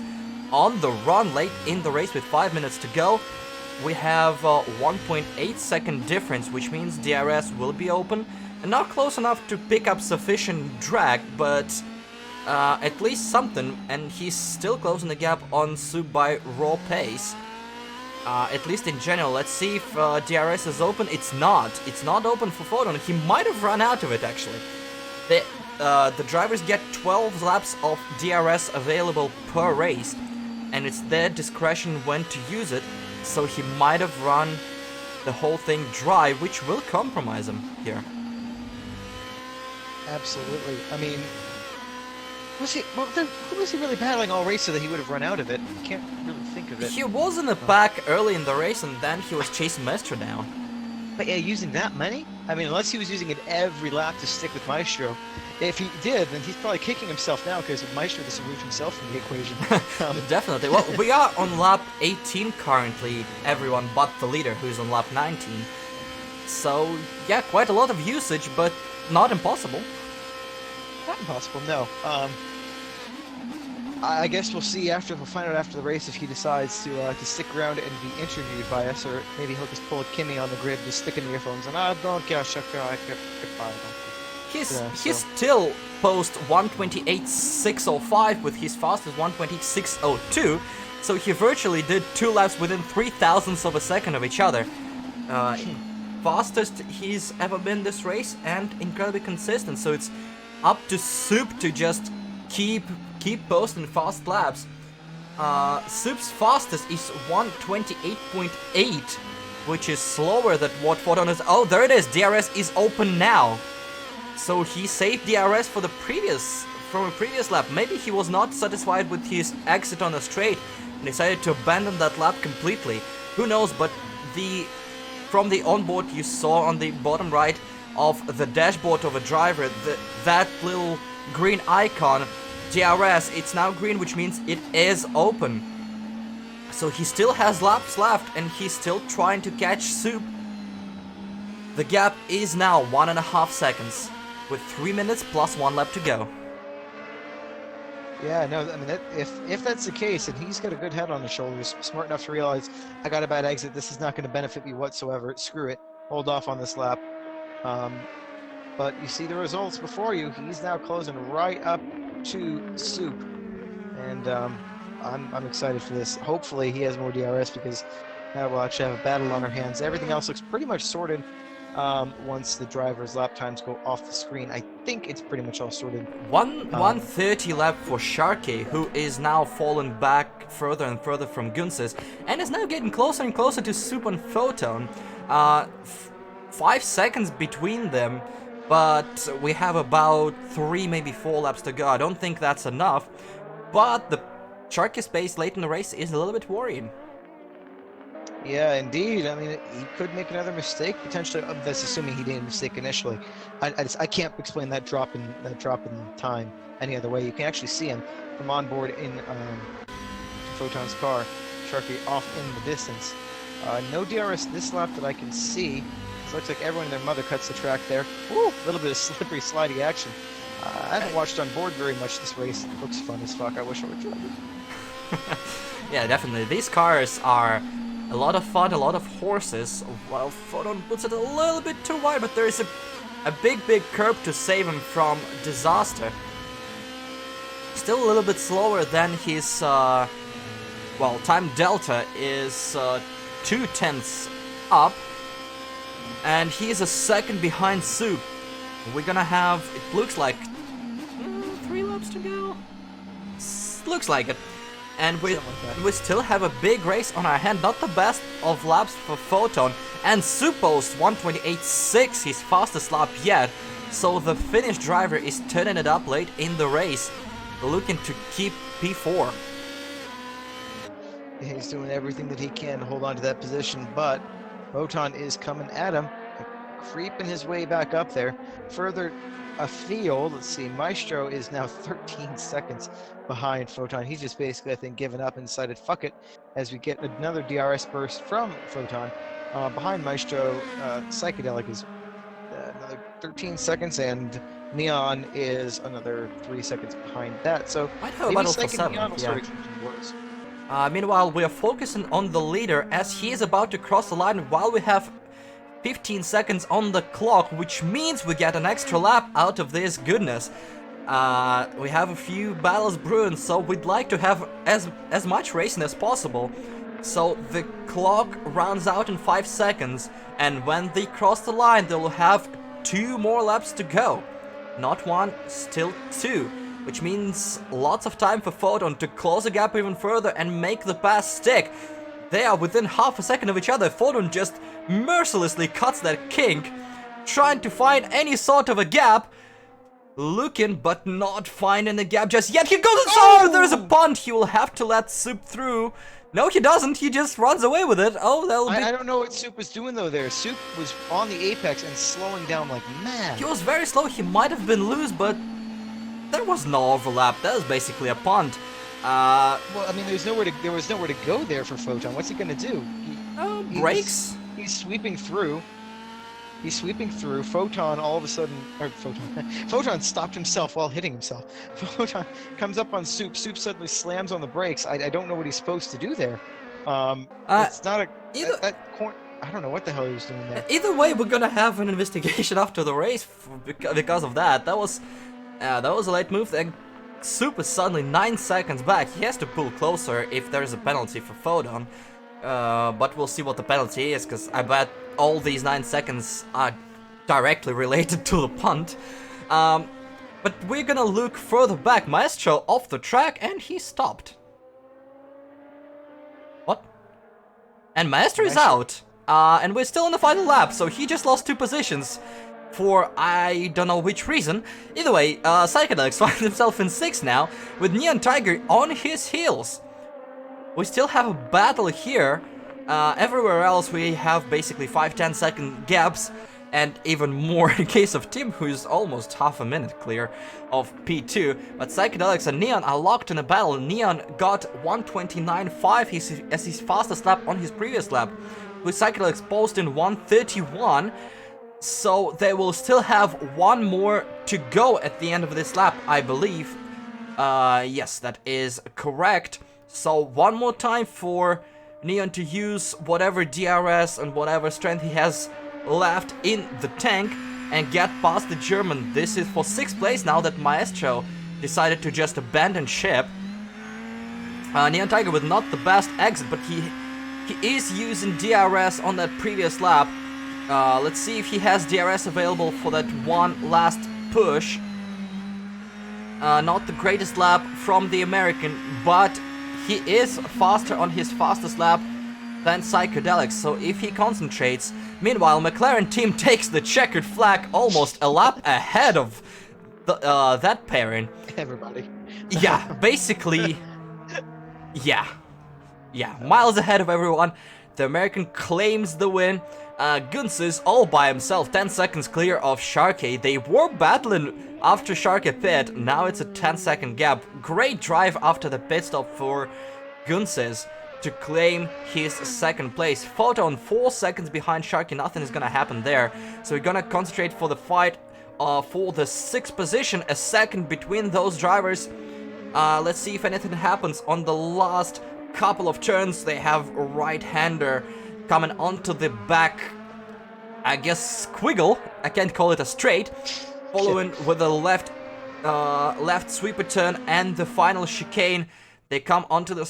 on the run late in the race with 5 minutes to go. We have 1.8 second difference, which means DRS will be open and not close enough to pick up sufficient drag, but at least something, and he's still closing the gap on Soup by raw pace. At least in general. Let's see if DRS is open. It's not. It's not open for Photon. He might have run out of it, actually. The drivers get 12 laps of DRS available per race, and it's their discretion when to use it, so he might have run the whole thing dry, which will compromise him here. Absolutely. I mean, who was he really battling all race so that he would have run out of it? I can't really think of it. He was in the pack early in the race, and then he was chasing Maestro down. But yeah, using that many? I mean, unless he was using it every lap to stick with Maestro. If he did, then he's probably kicking himself now because Maestro just removed himself from the equation. Definitely. Well, we are on lap 18 currently, everyone but the leader, who's on lap 19. So, yeah, quite a lot of usage, but not impossible. Not impossible, no. I guess we'll see we'll find out after the race if he decides to stick around and be interviewed by us, or maybe he'll just pull a Kimmy on the grid, just stick in the earphones, and don't get goodbye. He's still post 1:28.605 with his fastest 1:26.02, so he virtually did 2 laps within 0.003 of a second of each other. Fastest he's ever been this race, and incredibly consistent. So it's up to Soup to just keep posting fast laps. Soup's fastest is 1:28.8, which is slower than what Photon is. Oh, there it is. DRS is open now. So he saved DRS from a previous lap. Maybe he was not satisfied with his exit on the straight and decided to abandon that lap completely. Who knows? But from the onboard you saw on the bottom right of the dashboard of a driver, that little green icon, DRS, it's now green, which means it is open. So he still has laps left, and he's still trying to catch Soup. The gap is now 1.5 seconds, with 3 minutes plus 1 lap to go. Yeah, no, I mean, if that's the case, and he's got a good head on his shoulders, smart enough to realize, I got a bad exit, this is not going to benefit me whatsoever, screw it, hold off on this lap. But you see the results before you. He's now closing right up to Soup, and I'm excited for this. Hopefully he has more DRS, because now we'll actually have a battle on our hands. Everything else looks pretty much sorted. Once the driver's lap times go off the screen, I think it's pretty much all sorted. 1:30 lap for Sharky, who is now fallen back further and further from Gunses, and is now getting closer and closer to Soup and Photon. 5 seconds between them, but we have about 3, maybe 4 laps to go. I don't think that's enough, but the Sharky's pace late in the race is a little bit worrying. Yeah, indeed. I mean, he could make another mistake potentially. That's assuming he didn't mistake initially. I can't explain that drop in time any other way. You can actually see him from on board in Photon's car. Sharky off in the distance. No DRS this lap that I can see. It looks like everyone and their mother cuts the track there. Woo! A little bit of slippery, slidey action. I haven't watched on board very much this race. It looks fun as fuck. I wish I would drive it. Yeah, definitely. These cars are A lot of fun, a lot of horses. While Photon puts it a little bit too wide, but there is a big curb to save him from disaster. Still a little bit slower than his, well, time delta is 2/10 up. And he's a second behind Soup. We're gonna have, it looks like, 3 laps to go? Looks like it. And we still have a big race on our hand. Not the best of laps for Photon. And Soup posts 1:28.6, his fastest lap yet. So the Finnish driver is turning it up late in the race, looking to keep P4. He's doing everything that he can to hold on to that position, but Photon is coming at him, creeping his way back up there. Further afield, let's see, Maestro is now 13 seconds behind Photon. He's just basically, I think, given up and decided, fuck it, as we get another DRS burst from Photon. Behind Maestro, Psychedelic is another 13 seconds, and Neon is another 3 seconds behind that. So might have a battle for 7. Meanwhile, we are focusing on the leader as he is about to cross the line while we have 15 seconds on the clock, which means we get an extra lap out of this goodness. We have a few battles brewing, so we'd like to have as much racing as possible. So the clock runs out in 5 seconds, and when they cross the line, they will have 2 more laps to go. Not 1, still 2. Which means lots of time for Photon to close the gap even further and make the pass stick. They are within half a second of each other. Photon just mercilessly cuts that kink, trying to find any sort of a gap. Looking, but not finding the gap just yet. He goes, oh, there's a punt. He will have to let Soup through. No, he doesn't. He just runs away with it. Oh, that'll be... I don't know what Soup was doing, though, there. Soup was on the apex and slowing down like mad. He was very slow. He might have been loose, but... there was no overlap. That was basically a punt. Well, I mean, there was nowhere to go there for Photon. What's he gonna do? Brakes. He's sweeping through. He's sweeping through. Photon all of a sudden, or Photon stopped himself while hitting himself. Photon comes up on Soup. Soup suddenly slams on the brakes. I don't know what he's supposed to do there. It's not a that corner. I don't know what the hell he was doing there. Either way, we're gonna have an investigation after the race because of that. That was a late move. And Soup is suddenly 9 seconds back. He has to pull closer if there's a penalty for Photon. But we'll see what the penalty is, because I bet all these 9 seconds are directly related to the punt. But we're gonna look further back. Maestro off the track, and he stopped. What? And Maestro is out. And we're still in the final lap, so he just lost 2 positions. For I don't know which reason. Either way, Psychedelics finds himself in 6th now, with Neon Tiger on his heels. We still have a battle here. Everywhere else we have basically 5-10 second gaps, and even more in case of Tim, who's almost half a minute clear of P2. But Psychedelics and Neon are locked in a battle. Neon got 1:29.5 as his fastest lap on his previous lap, with Psychedelics posting 1:31. So they will still have 1 more to go at the end of this lap, I believe. Yes, that is correct. So 1 more time for Neon to use whatever DRS and whatever strength he has left in the tank and get past the German. This is for 6th place now that Maestro decided to just abandon ship. Neon Tiger with not the best exit, but he is using DRS on that previous lap. Let's see if he has DRS available for that one last push. Not the greatest lap from the American, but he is faster on his fastest lap than Psychedelics, so if he concentrates... Meanwhile, McLaren team takes the checkered flag almost a lap ahead of that pairing. Everybody. Yeah, basically... Yeah, miles ahead of everyone. The American claims the win. Guns is all by himself, 10 seconds clear of Sharkey. They were battling after Sharkey pit, now it's a 10-second gap. Great drive after the pit stop for Gunses to claim his 2nd place. Photon 4 seconds behind Sharkey, nothing is gonna happen there. So we're gonna concentrate for the fight for the 6th position, a second between those drivers. Let's see if anything happens on the last couple of turns. They have a right-hander coming onto the back, I guess, squiggle. I can't call it a straight. Following with a left sweeper turn and the final chicane. They come onto the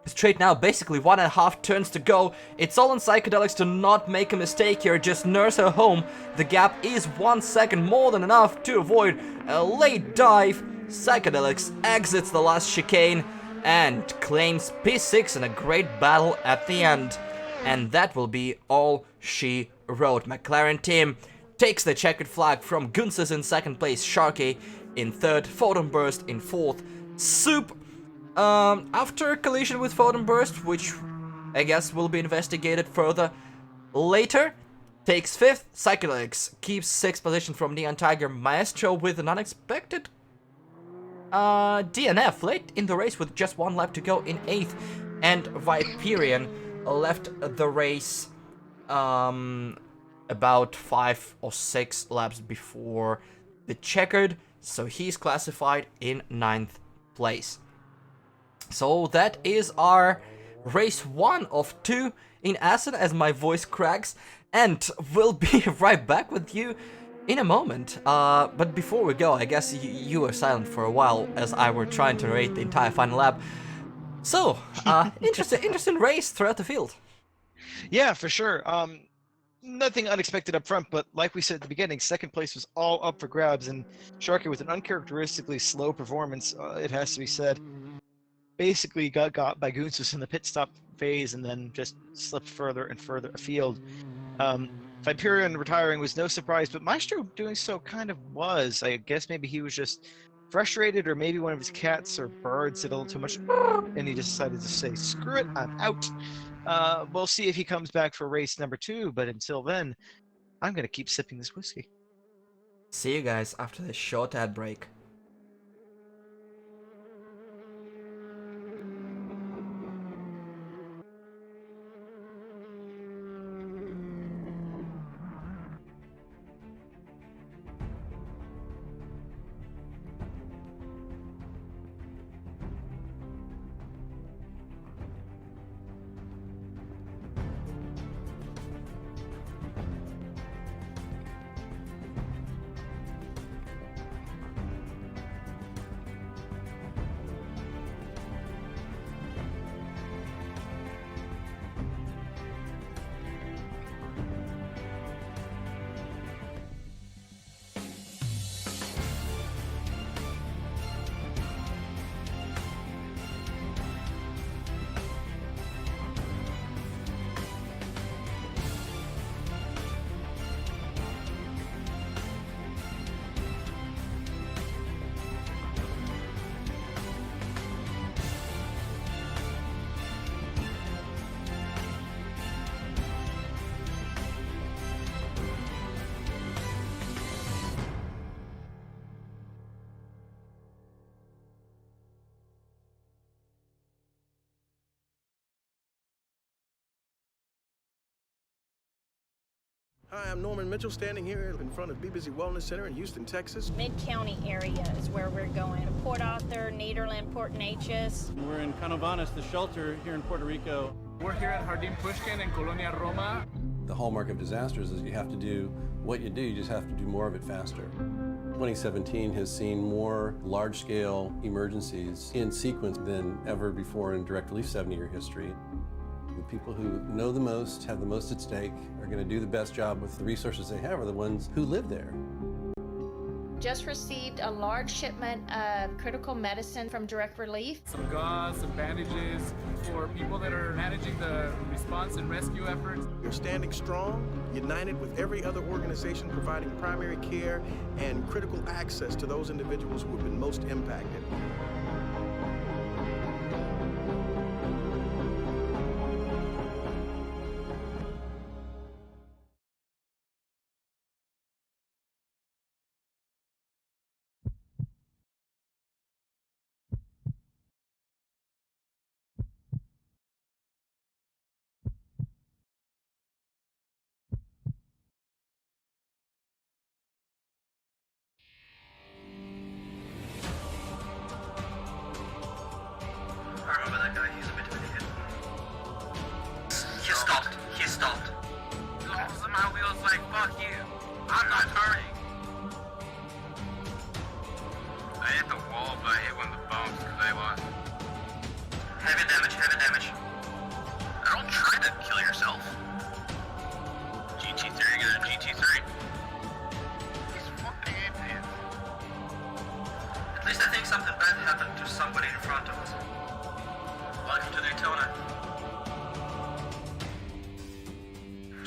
straight now, basically 1.5 turns to go. It's all on Psychedelics to not make a mistake here, just nurse her home. The gap is 1 second, more than enough to avoid a late dive. Psychedelics exits the last chicane and claims P6 in a great battle at the end. And that will be all she wrote. McLaren team takes the checkered flag from Gunses in second place, Sharky in third, Photon Burst in fourth, Soup after a collision with Photon Burst, which I guess will be investigated further later, takes fifth. Psychedelics keeps sixth position from Neon Tiger. Maestro with an unexpected DNF late in the race with just 1 lap to go in eighth, and Viperian left the race about 5 or 6 laps before the checkered, so he's classified in 9th place. So that is our race 1 of 2 in Assen, as my voice cracks, and we'll be right back with you in a moment. But before we go, I guess you were silent for a while as I were trying to narrate the entire final lap. So, interesting race throughout the field. Yeah, for sure. Nothing unexpected up front, but like we said at the beginning, second place was all up for grabs, and Sharky with an uncharacteristically slow performance, it has to be said, basically got by Gunsus in the pit stop phase and then just slipped further and further afield. Viperian retiring was no surprise, but Maestro doing so kind of was. I guess maybe he was just frustrated, or maybe one of his cats or birds did a little too much, and he just decided to say, screw it, I'm out. We'll see if he comes back for race number 2, but until then, I'm going to keep sipping this whiskey. See you guys after this short ad break. Hi, I'm Norman Mitchell, standing here in front of PWC Wellness Center in Houston, Texas. Mid-County area is where we're going. Port Arthur, Nederland, Port Neches. We're in Canovanas, the shelter here in Puerto Rico. We're here at Jardín Pushkin in Colonia Roma. The hallmark of disasters is you have to do what you do, you just have to do more of it faster. 2017 has seen more large-scale emergencies in sequence than ever before in direct relief 70-year history. The people who know the most, have the most at stake, are going to do the best job with the resources they have are the ones who live there. Just received a large shipment of critical medicine from Direct Relief. Some gauze, some bandages for people that are managing the response and rescue efforts. You're standing strong, united with every other organization providing primary care and critical access to those individuals who have been most impacted. I remember that guy, he's a bit of an idiot. stopped. Lost in my wheels like, fuck you. I'm not turning. I hit the wall, but I hit one of the bones because I lost. Heavy damage, heavy damage. Don't try to kill yourself. GT3, get a GT3. These fucking idiots. At least I think something bad happened to somebody in front of us. Welcome to Daytona.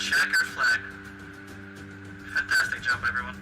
Checker flag. Fantastic job, everyone.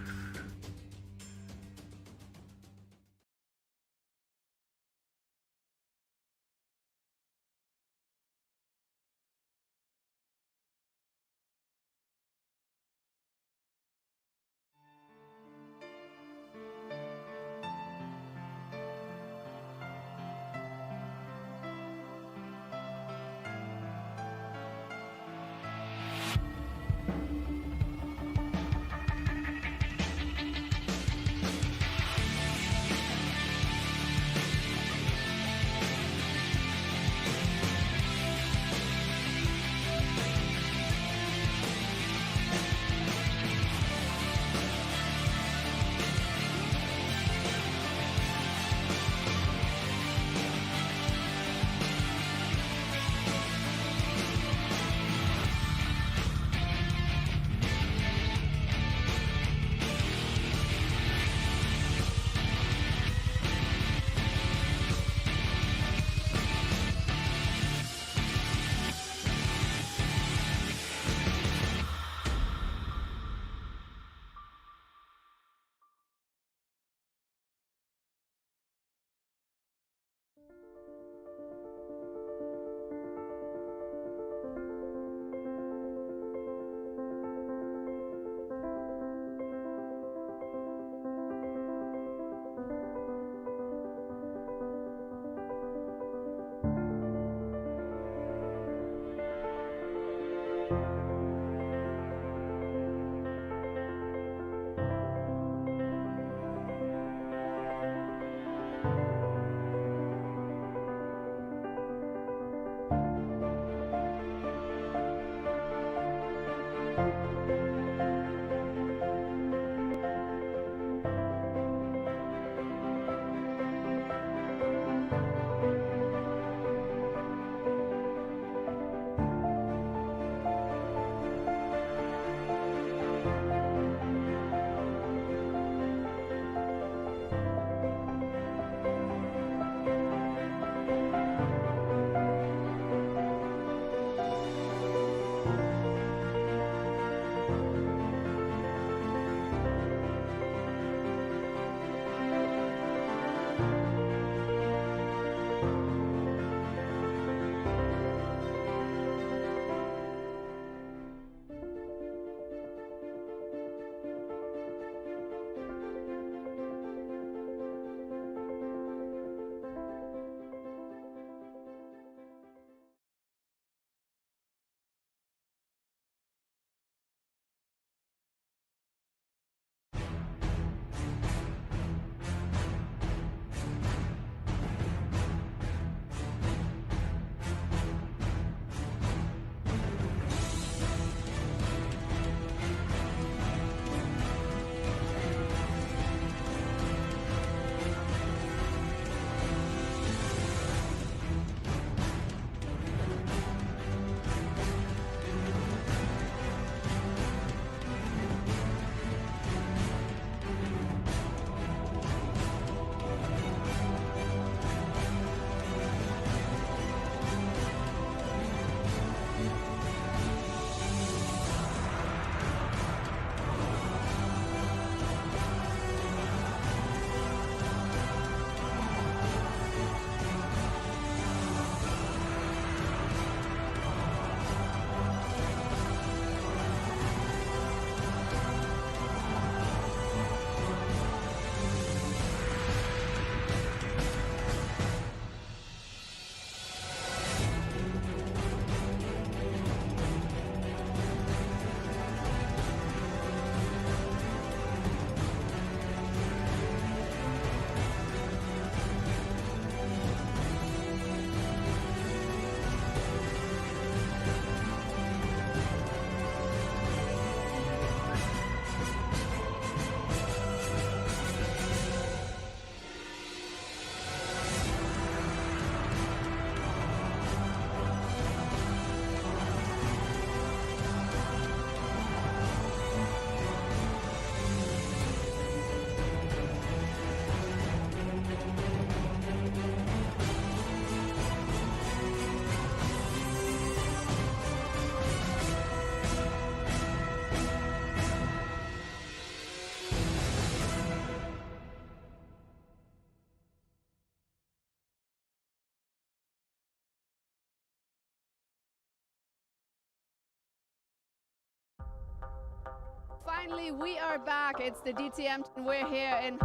finally, we are back. It's the DTM. We're here in...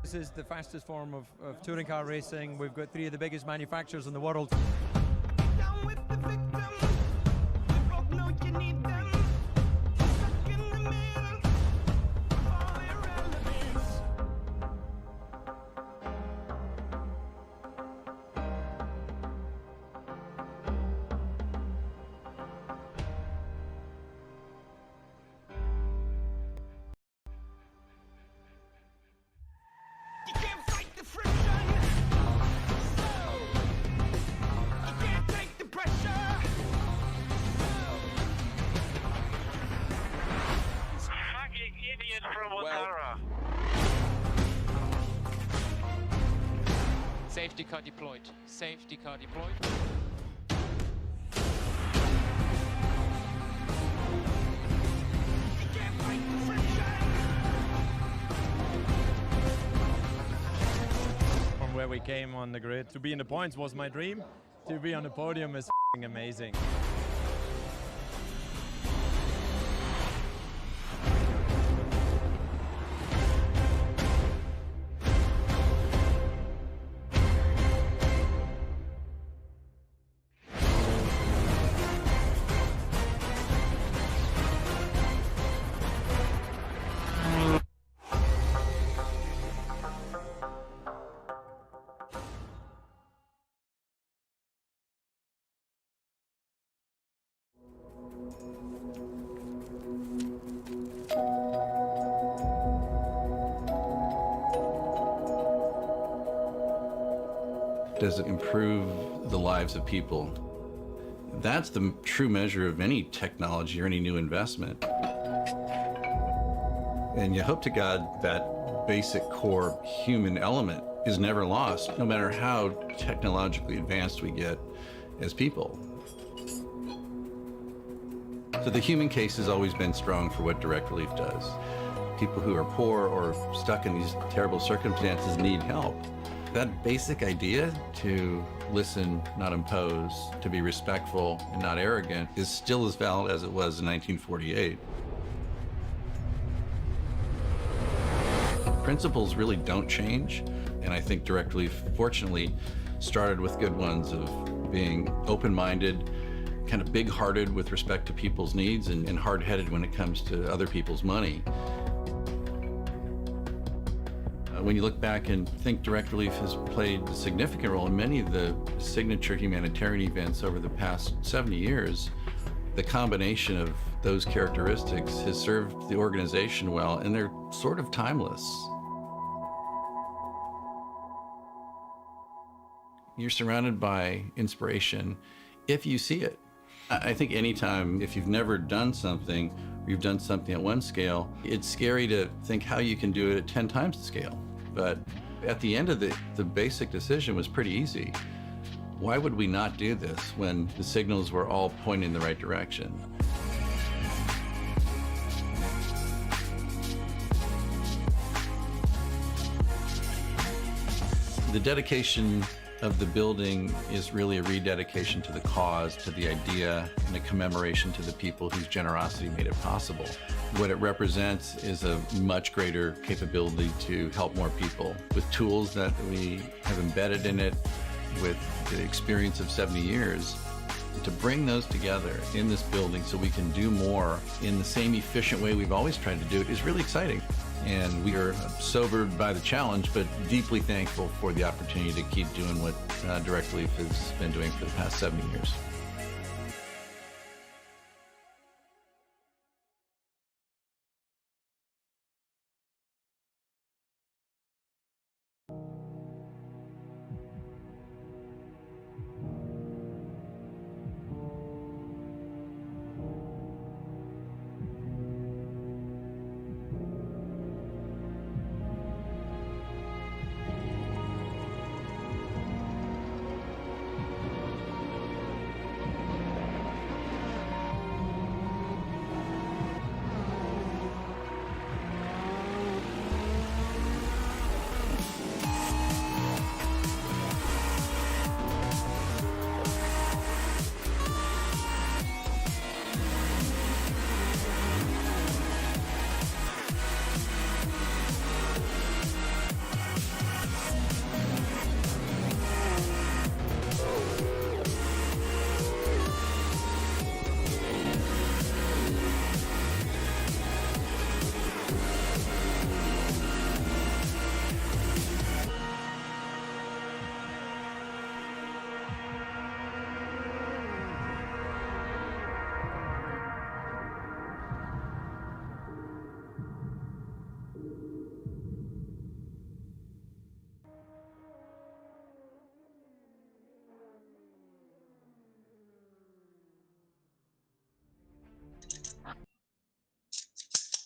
This is the fastest form of touring car racing. We've got 3 of the biggest manufacturers in the world. Safety car deployed. Safety car deployed. From where we came on the grid, to be in the points was my dream. To be on the podium is amazing. Does it improve the lives of people? That's the true measure of any technology or any new investment. And you hope to God that basic core human element is never lost, no matter how technologically advanced we get as people. So the human case has always been strong for what direct relief does. People who are poor or stuck in these terrible circumstances need help. That basic idea to listen, not impose, to be respectful and not arrogant is still as valid as it was in 1948. Principles really don't change, and I think direct relief, fortunately, started with good ones of being open-minded, kind of big-hearted with respect to people's needs, and hard-headed when it comes to other people's money. When you look back and think direct relief has played a significant role in many of the signature humanitarian events over the past 70 years, the combination of those characteristics has served the organization well, and they're sort of timeless. You're surrounded by inspiration if you see it. I think anytime, if you've never done something, or you've done something at one scale, it's scary to think how you can do it at 10 times the scale. But at the end of the basic decision was pretty easy. Why would we not do this when the signals were all pointing in the right direction? The dedication of the building is really a rededication to the cause, to the idea, and a commemoration to the people whose generosity made it possible. What it represents is a much greater capability to help more people with tools that we have embedded in it, with the experience of 70 years. To bring those together in this building so we can do more in the same efficient way we've always tried to do it is really exciting. And we are sobered by the challenge, but deeply thankful for the opportunity to keep doing what Direct Relief has been doing for the past 70 years.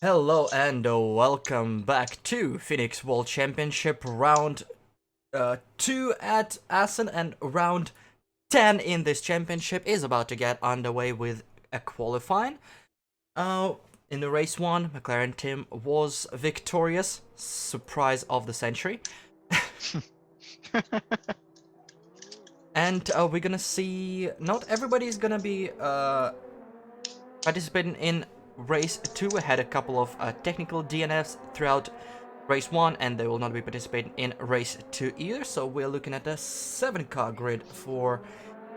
Hello and welcome back to Phoenix World Championship round 2 at Assen, and round 10 in this championship is about to get underway with a qualifying. In the race 1, McLaren team was victorious, surprise of the century. And we're gonna see, not everybody is gonna be participating in race 2. We had a couple of technical DNFs throughout race 1, and they will not be participating in race 2 either, so we're looking at a 7-car grid for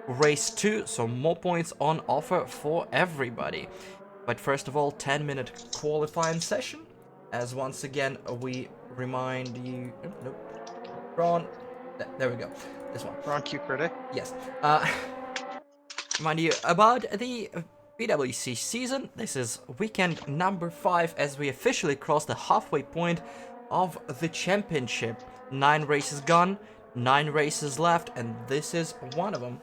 race 2, so more points on offer for everybody. But first of all, 10-minute qualifying session, as once again we remind you... Ron, there we go, this one. Ron Q credit. Yes. Remind you about the PWC season. This is weekend number 5 as we officially cross the halfway point of the championship. 9 races gone, 9 races left, and this is one of them.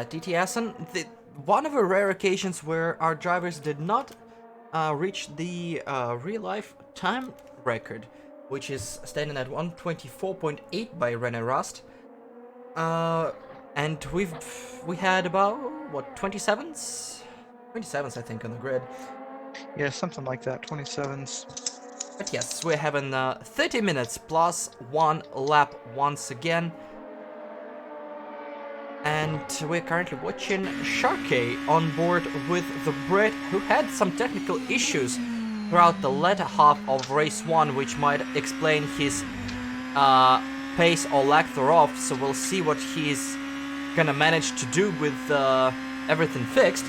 TT Assen, one of the rare occasions where our drivers did not reach the real-life time record, which is standing at 124.8 by René Rast. And we had about, what, 27s? 27s, I think, on the grid. Yeah, something like that, 27s. But yes, we're having 30 minutes plus 1 lap once again. And we're currently watching Sharkey on board with the Brit, who had some technical issues throughout the latter half of race 1, which might explain his pace or lack thereof, so we'll see what he's gonna manage to do with everything fixed.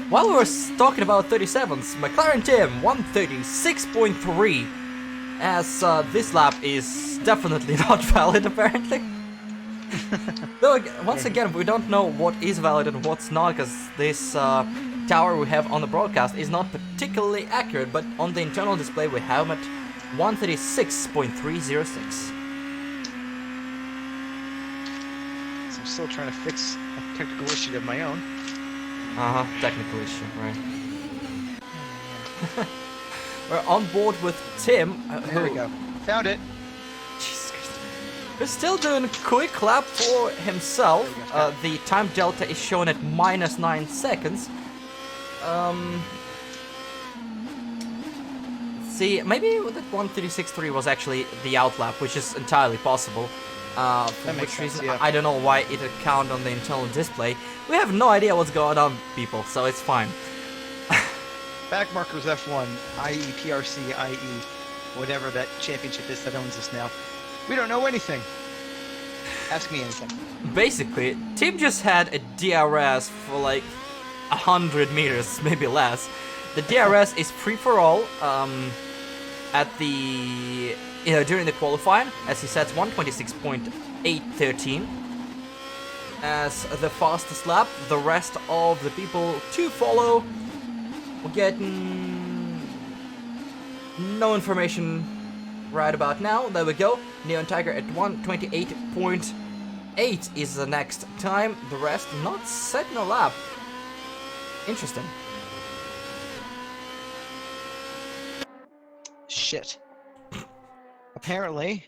While we were talking about 37s, McLaren team 136.3, as this lap is definitely not valid apparently. Though once again, we don't know what is valid and what's not, because this tower we have on the broadcast is not particularly accurate, but on the internal display we have him at 136.306. I'm still trying to fix a technical issue of my own. Technical issue, right. We're on board with Tim. There we go. Found it. Jesus Christ. We're still doing a quick lap for himself. The time delta is shown at -9 seconds. See, maybe that 136.3 was actually the outlap, which is entirely possible. For which reason, yeah. I don't know why it would count on the internal display. We have no idea what's going on, people, so it's fine. Back markers F1, i.e. PRC, i.e. whatever that championship is that owns us now. We don't know anything. Ask me anything. Basically, Tim just had a DRS for like 100 meters, maybe less. The DRS is free for all at the during the qualifying, as he sets 126.813 as the fastest lap. The rest of the people to follow, we're getting no information right about now. There we go. Neon Tiger at 128.8 is the next time. The rest not setting a lap. Interesting. Shit. Apparently,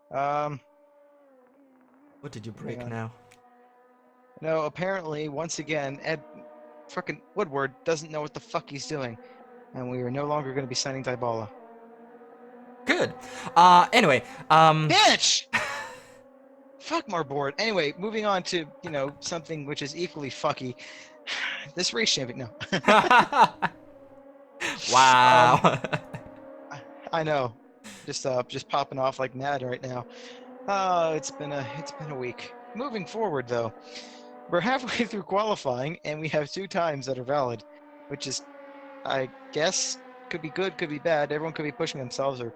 what did you break now? No, apparently, once again, Ed frickin' Woodward doesn't know what the fuck he's doing, and we are no longer going to be signing Dybala. Good. Anyway, Bitch! Fuck more board. Anyway, moving on to, something which is equally fucky. This race champion, no. Wow. I know. Just popping off like mad right now. It's been a week. Moving forward though, we're halfway through qualifying and we have 2 times that are valid, which is, I guess, could be good, could be bad. Everyone could be pushing themselves, or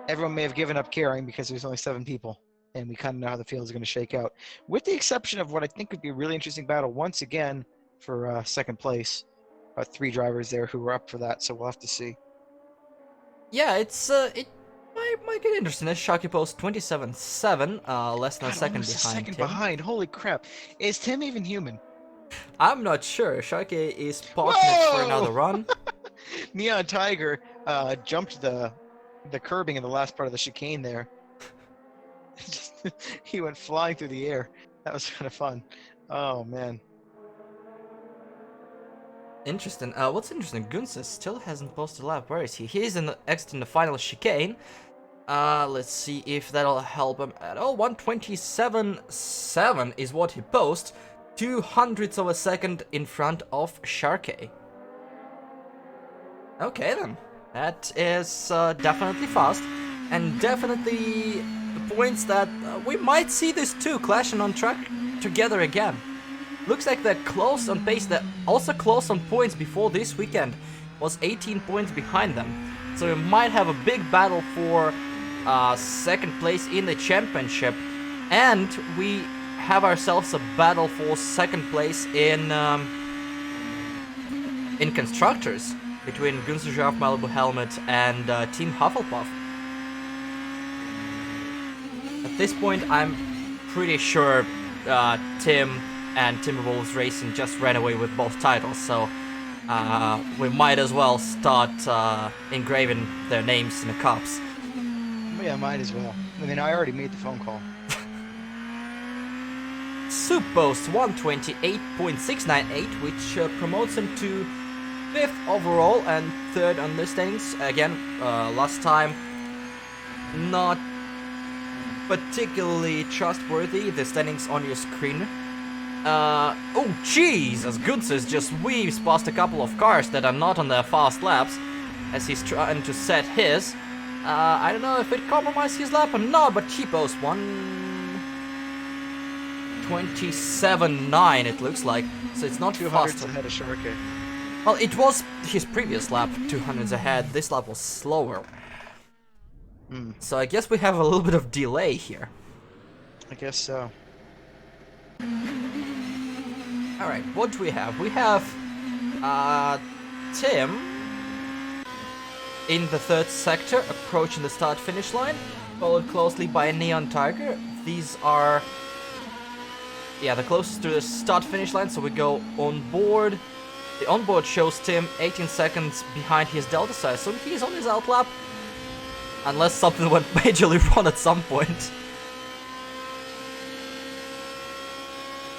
everyone may have given up caring because there's only 7 people, and we kind of know how the field is going to shake out. With the exception of what I think would be a really interesting battle once again for second place. 3 drivers there who were up for that, so we'll have to see. Yeah, it might get interesting. As Sharky posts 27.7, less than a second behind Tim. Holy crap! Is Tim even human? I'm not sure. Sharkey is parking it for another run. Neon Tiger jumped the curbing in the last part of the chicane there. He went flying through the air. That was kind of fun. Oh man. Interesting. What's interesting, Gunsis still hasn't posted a lap. Where is he? He's in the exit in the final chicane. Let's see if that'll help him at all. 1:27.7 is what he posts. 0.02 of a second in front of Sharkey. Okay then. That is definitely fast. And definitely points that we might see these two clashing on track together again. Looks like they're close on pace. They're also close on points before this weekend. Was 18 points behind them. So we might have a big battle for second place in the championship. And we have ourselves a battle for second place in constructors between Gunther Giraffe, Malibu Helmet and Team Hufflepuff. At this point, I'm pretty sure Tim and Timberwolves Racing just ran away with both titles, so we might as well start engraving their names in the cups. Yeah, might as well. I mean, I already made the phone call. Soup posts 128.698, which promotes him to 5th overall and 3rd on listings. Again, last time, not particularly trustworthy. The standings on your screen. Oh Jesus, Gunsis just weaves past a couple of cars that are not on their fast laps as he's trying to set his. I don't know if it compromised his lap or not, but he posts 1:27.9 it looks like, so it's not 200 faster. ahead of Sharkey. Well, it was his previous lap, 200s ahead. This lap was slower. So I guess we have a little bit of delay here. I guess so. Alright, what do we have? We have Tim in the 3rd sector, approaching the start-finish line, followed closely by Neon Tiger. These are, yeah, the closest to the start-finish line, so we go on board. The onboard shows Tim 18 seconds behind his delta, so I assume he's on his outlap. Unless something went majorly wrong at some point.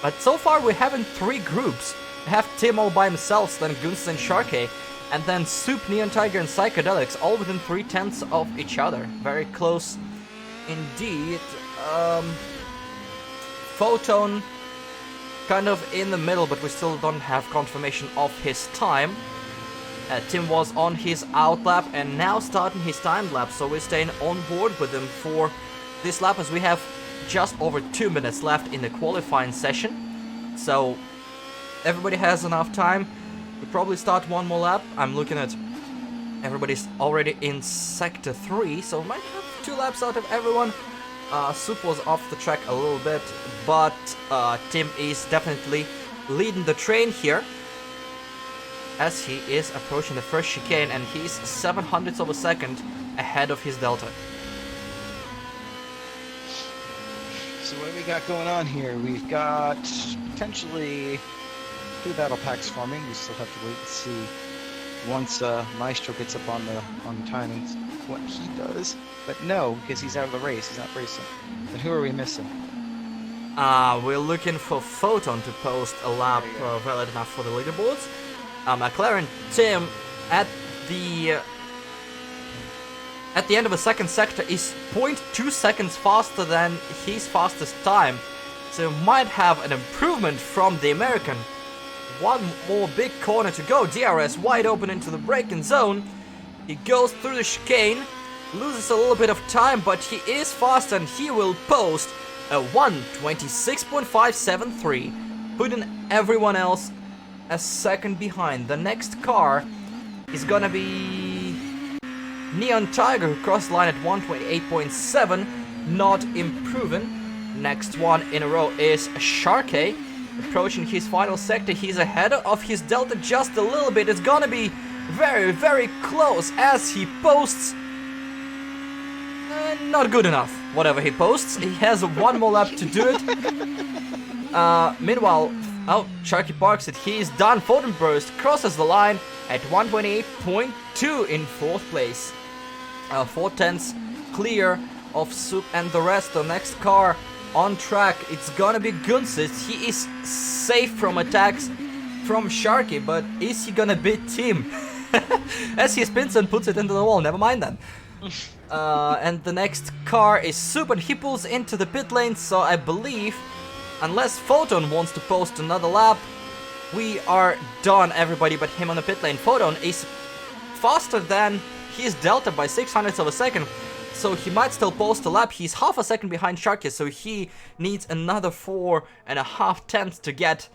But so far we're having 3 groups. We have Tim all by himself, then Gunst and Sharkey, and then Soup, Neon Tiger and Psychedelics, all within 3/10 of each other. Very close indeed. Photon kind of in the middle, but we still don't have confirmation of his time. Tim was on his outlap and now starting his time lap, so we're staying on board with him for this lap as we have just over 2 minutes left in the qualifying session. So everybody has enough time. We probably start one more lap. I'm looking at everybody's already in sector 3, so we might have 2 laps out of everyone. Soup was off the track a little bit, but Tim is definitely leading the train here as he is approaching the first chicane, and he's 0.07 of a second ahead of his delta. So what do we got going on here? We've got potentially 2 battle packs forming. We still have to wait and see once Maestro gets up on the timings what he does. But no, because he's out of the race. He's not racing. Then who are we missing? We're looking for Photon to post a lap valid enough for the leaderboards. McLaren Tim at the end of the second sector is 0.2 seconds faster than his fastest time, so might have an improvement from the American. One more big corner to go. DRS wide open into the braking zone. He goes through the chicane, loses a little bit of time, but he is fast and he will post a 1:26.573, putting everyone else a second behind. The next car is gonna be Neon Tiger, who crossed the line at 1:28.7, not improving. Next one in a row is Sharkey, approaching his final sector. He's ahead of his delta just a little bit. It's gonna be very, very close as he posts. Not good enough. Whatever he posts, he has one more lap to do it. Meanwhile, Oh, Sharky parks it. He's done. Photon Burst crosses the line at 128.2 in 4th place. 4/10 clear of Soup and the rest. The next car on track, it's gonna be Gunsis. He is safe from attacks from Sharky, but is he gonna beat Tim? As he spins and puts it into the wall, never mind then. And the next car is Soup, and he pulls into the pit lane, so I believe, unless Photon wants to post another lap, we are done, everybody but him on the pit lane. Photon is faster than his delta by 0.06 of a second, so he might still post a lap. He's half a second behind Sharky, so he needs another 4.5 tenths to get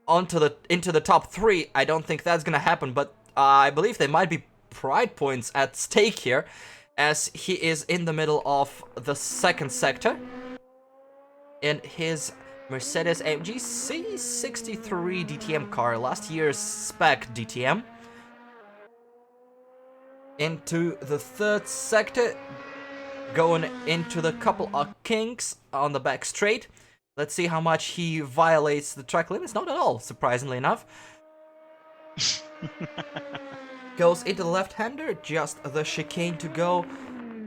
into the top 3. I don't think that's gonna happen, but I believe there might be pride points at stake here, as he is in the middle of the 2nd sector in his Mercedes AMG C63 DTM car, last year's spec DTM. Into the 3rd sector, going into the couple of kinks on the back straight. Let's see how much he violates the track limits. Not at all, surprisingly enough. Goes into the left-hander, just the chicane to go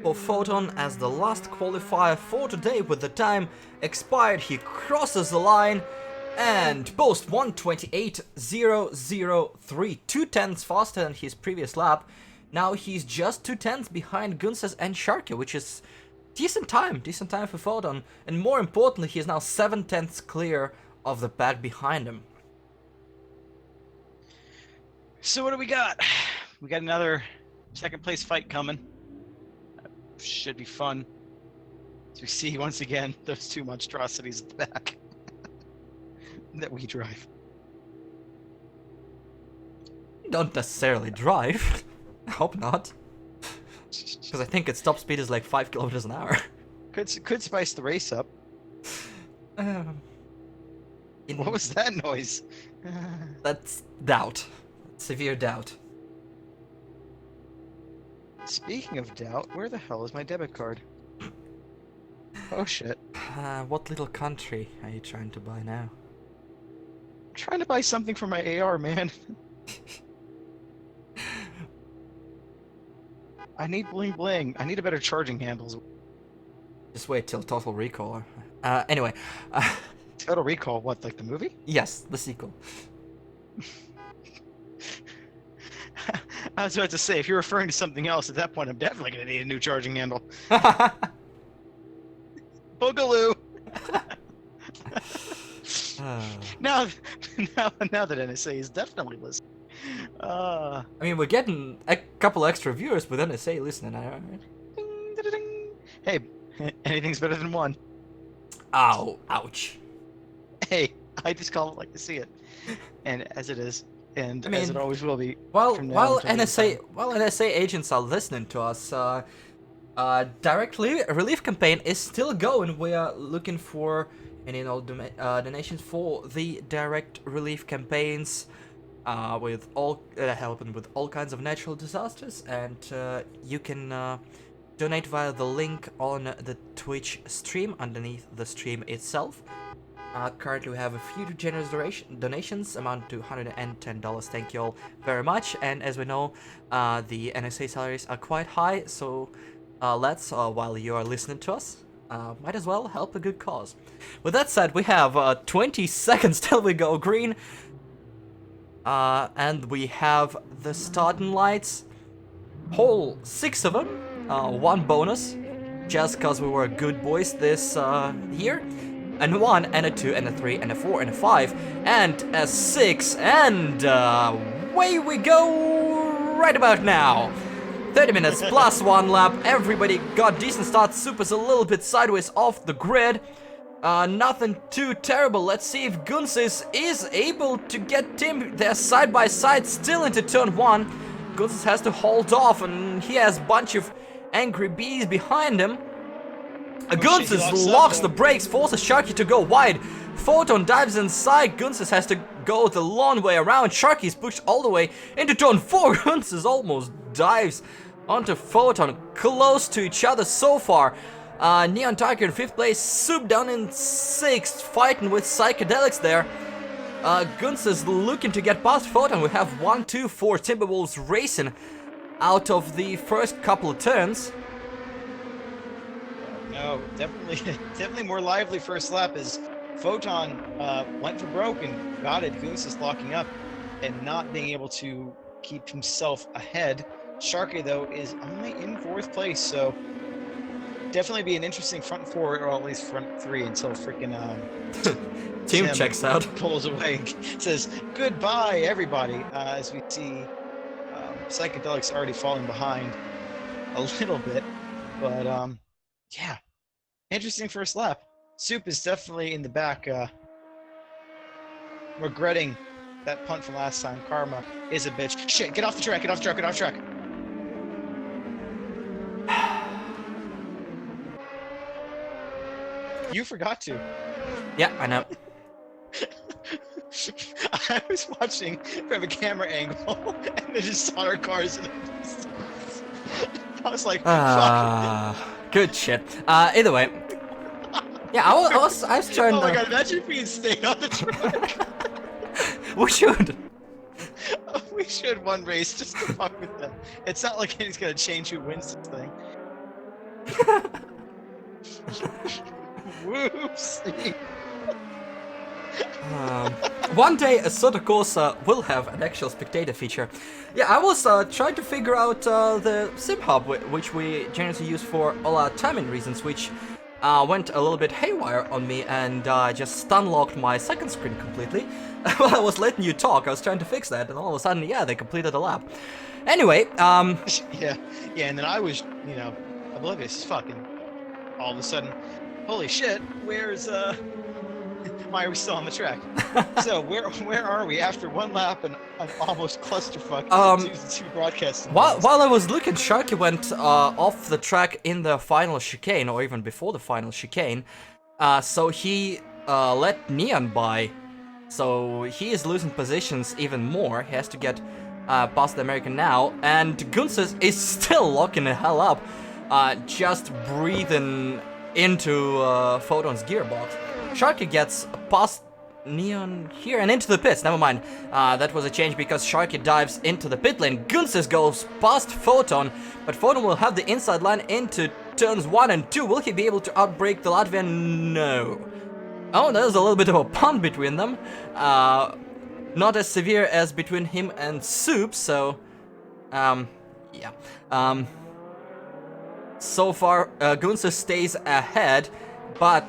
for Photon as the last qualifier for today. With the time expired, he crosses the line and posts 128.003, 2 tenths faster than his previous lap. Now he's just 2 tenths behind Gunsis and Sharky, which is decent time for Photon. And more importantly, he is now 7 tenths clear of the pack behind him. So what do we got? We got another 2nd place fight coming. Should be fun. As we see once again those 2 monstrosities at the back that we drive. Don't necessarily drive. I hope not. Because I think its top speed is like 5 kilometers an hour. Could spice the race up. What was that noise? That's doubt. Severe doubt. Speaking of doubt, where the hell is my debit card? Oh shit. What little country are you trying to buy now? I'm trying to buy something for my AR, man. I need bling bling. I need a better charging handles. Just wait till Total Recall. Anyway. Total Recall, what, like the movie? Yes, the sequel. I was about to say, if you're referring to something else, at that point I'm definitely going to need a new charging handle. Boogaloo! now that NSA is definitely listening. I mean, we're getting a couple extra viewers with NSA listening. Hey, anything's better than 1. Ow, ouch. Hey, I just call it like to see it. And as it is. And I mean, as it always will be. While NSA agents are listening to us, direct relief campaign is still going. We are looking for any and all donations for the direct relief campaigns, with all helping with all kinds of natural disasters, and you can donate via the link on the Twitch stream underneath the stream itself. Currently we have a few generous donations amount to $110. Thank you all very much. And as we know, the NSA salaries are quite high, so let's, while you are listening to us, might as well help a good cause. With that said, we have 20 seconds till we go green. And we have the starting lights. Whole 6 of them. 1 bonus, just cause we were good boys this year. And 1, and a 2, and a 3, and a 4, and a 5, and a 6, and away we go right about now. 30 minutes plus 1 lap. Everybody got decent starts. Super's a little bit sideways off the grid. Nothing too terrible. Let's see if Gunsis is able to get Tim. They're side by side, still into turn 1. Gunsis has to hold off, and he has a bunch of angry bees behind him. Gunsis locks the brakes, forces Sharky to go wide. Photon dives inside. Gunsis has to go the long way around. Sharky is pushed all the way into turn 4. Gunsis almost dives onto Photon, close to each other so far. Neon Tiger in 5th place, Soup down in 6th, fighting with Psychedelics there. Guns is looking to get past Photon. We have 1, 2, 4 Timberwolves racing out of the first couple of turns. No, definitely, definitely more lively first lap as Photon went for broke and got it. Goose is locking up and not being able to keep himself ahead. Sharky, though, is only in 4th place, so definitely be an interesting front 4, or at least front 3, until freaking Tim checks out. Pulls away and says, goodbye, everybody, as we see Psychedelics already falling behind a little bit. But, yeah, interesting first lap. Soup is definitely in the back, regretting that punt from last time. Karma is a bitch. Shit, get off the track, get off track, get off track. You forgot to. Yeah, I know. I was watching from a camera angle, and they just saw our cars in the distance. I was like, fuck. Good shit. Either way. Yeah, I was trying to... Oh my to... god, imagine if we had stayed on the track. We should. We should one race just to fuck with them. It's not like he's gonna change who wins this thing. Whoopsie. One day Assetto Corsa will have an actual spectator feature. Yeah, I was trying to figure out the sim hub which we generally use for all our timing reasons, which went a little bit haywire on me and just stun locked my second screen completely. While I was letting you talk, I was trying to fix that, and all of a sudden, yeah, they completed the lap. Anyway, yeah, and then I was, you know, oblivious as fucking. All of a sudden, holy shit, where's why are we still on the track? So where are we after one lap and an almost clusterfuck two broadcasts? While I was looking, Sharky went off the track in the final chicane, or even before the final chicane. So he let Neon by. So he is losing positions even more. He has to get past the American now, and Gunses is still locking the hell up, just breathing into Photon's gearbox. Sharky gets past Neon here and into the pits. Never mind. That was a change because Sharky dives into the pit lane. Gunses goes past Photon, but Photon will have the inside line into turns 1 and 2. Will he be able to outbrake the Latvian? No. Oh, there's a little bit of a pun between them. Not as severe as between him and Soup, so... yeah. So far, Gunses stays ahead, but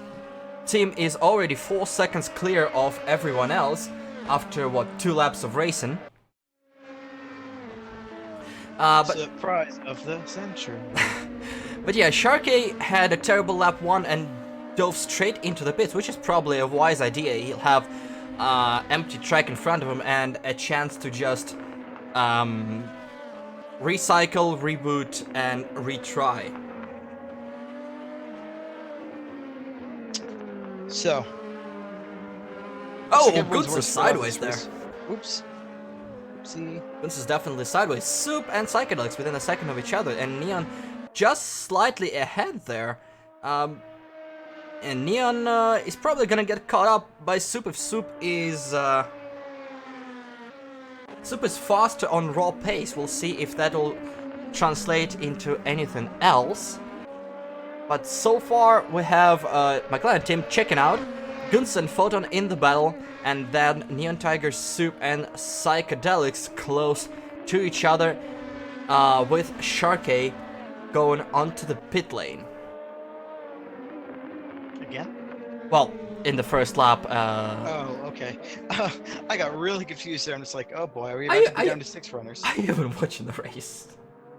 Tim is already 4 seconds clear of everyone else after, what, 2 laps of racing. But surprise of the century. But yeah, Sharky had a terrible lap 1 and dove straight into the pits, which is probably a wise idea. He'll have empty track in front of him and a chance to just recycle, reboot, and retry. So. Oh, Gunz is sideways there. Oops. Oopsie. Gunz is definitely sideways. Soup and Psychedelics within a second of each other, and Neon just slightly ahead there. And Neon is probably gonna get caught up by Soup if Soup is faster on raw pace. We'll see if that'll translate into anything else. But so far we have McLaren Tim checking out, Gunz and Photon in the battle, and then Neon Tiger, Soup and Psychedelics close to each other, with Sharky going onto the pit lane. Again? Well, in the first lap. Oh, okay. I got really confused there. I'm just like, oh boy, are we about to be down to 6 runners? Are you even watching the race?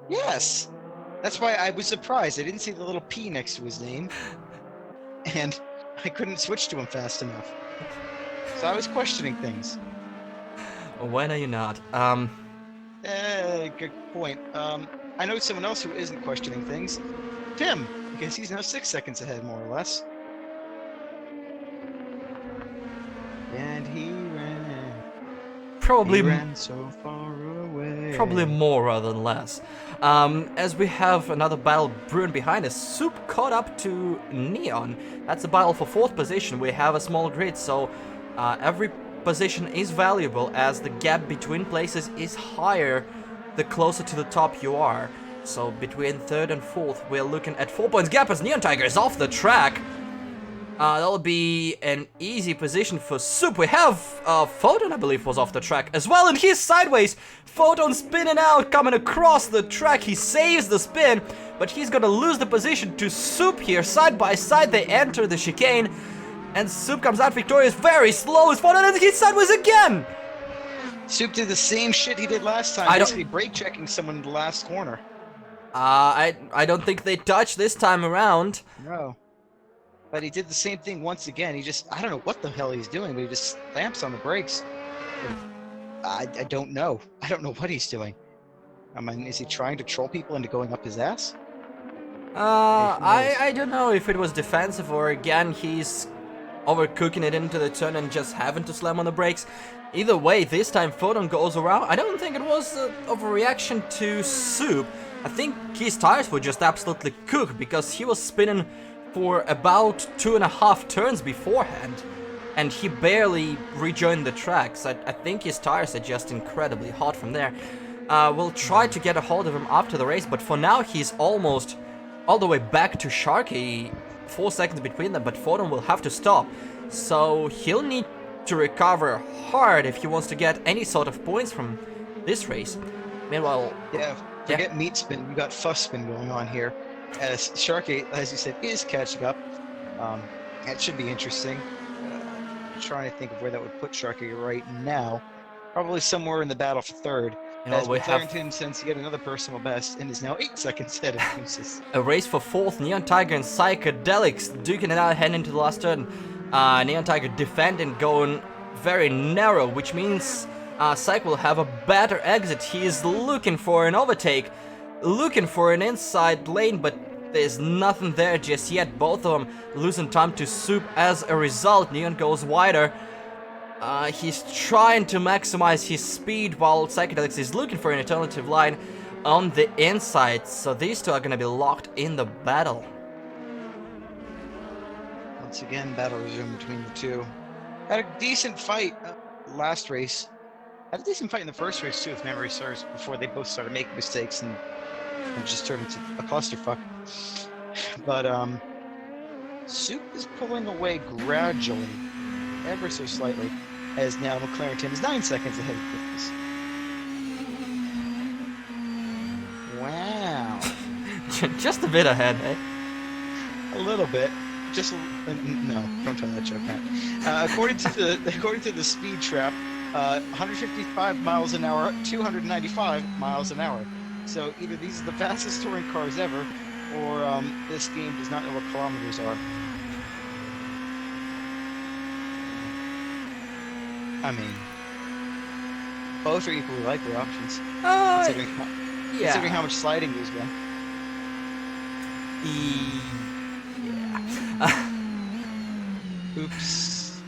Yes! That's why I was surprised. I didn't see the little P next to his name. And I couldn't switch to him fast enough. So I was questioning things. When are you not? Good point. I know someone else who isn't questioning things. Tim, because he's now 6 seconds ahead, more or less. And he ran. Probably he ran so far away. probably more rather than less. As we have another battle brewing behind us, Soup caught up to Neon. That's a battle for 4th position. We have a small grid, so every position is valuable as the gap between places is higher the closer to the top you are. So between 3rd and 4th, we're looking at 4 points gap as Neon Tiger is off the track. That'll be an easy position for Soup. We have Photon, I believe, was off the track as well, and he's sideways. Photon spinning out, coming across the track. He saves the spin, but he's gonna lose the position to Soup here. Side by side, they enter the chicane, and Soup comes out victorious. Very slow as Photon, and he's sideways again. Soup did the same shit he did last time, basically brake checking someone in the last corner. I don't think they touched this time around. No. But he did the same thing once again. He just, I don't know what the hell he's doing, but he just slamps on the brakes. I don't know. I don't know what he's doing. I mean, is he trying to troll people into going up his ass? I don't know if it was defensive or again he's overcooking it into the turn and just having to slam on the brakes. Either way, this time Photon goes around. I don't think it was an overreaction to Soup. I think his tires were just absolutely cooked because he was spinning for about 2.5 turns beforehand, and he barely rejoined the tracks. I think his tires are just incredibly hot from there. We'll try to get a hold of him after the race, but for now he's almost all the way back to Sharky. 4 seconds between them, but Photon will have to stop. So he'll need to recover hard if he wants to get any sort of points from this race. Meanwhile... Forget meat spin, we got fuss spin going on here. As Sharky, as you said, is catching up. That should be interesting. I'm trying to think of where that would put Sharky right now. Probably somewhere in the battle for 3rd. As McLaren sends yet another personal best and is now 8 seconds ahead of Deuces. A race for 4th, Neon Tiger and Psychedelics duking it out heading into the last turn. Neon Tiger defending, going very narrow, which means Psych will have a better exit. He is looking for an overtake, looking for an inside lane, but there's nothing there just yet. Both of them losing time to Soup as a result. Neon goes wider. He's trying to maximize his speed while Psychedelics is looking for an alternative line on the inside. So these two are going to be locked in the battle. Once again, battle resumed between the two. Had a decent fight last race. Had a decent fight in the first race too, if memory serves, before they both started making mistakes and just turned into a clusterfuck. But Soup is pulling away gradually, ever so slightly, as now McLaren is 9 seconds ahead of this. Wow. Just a bit ahead, eh? A little bit. Just no, don't tell that joke, Matt. According to the speed trap, 155 miles an hour, 295 miles an hour. So either these are the fastest touring cars ever, or this game does not know what kilometers are. I mean, both are equally likely options. Considering how much sliding there's been. Yeah. Oops.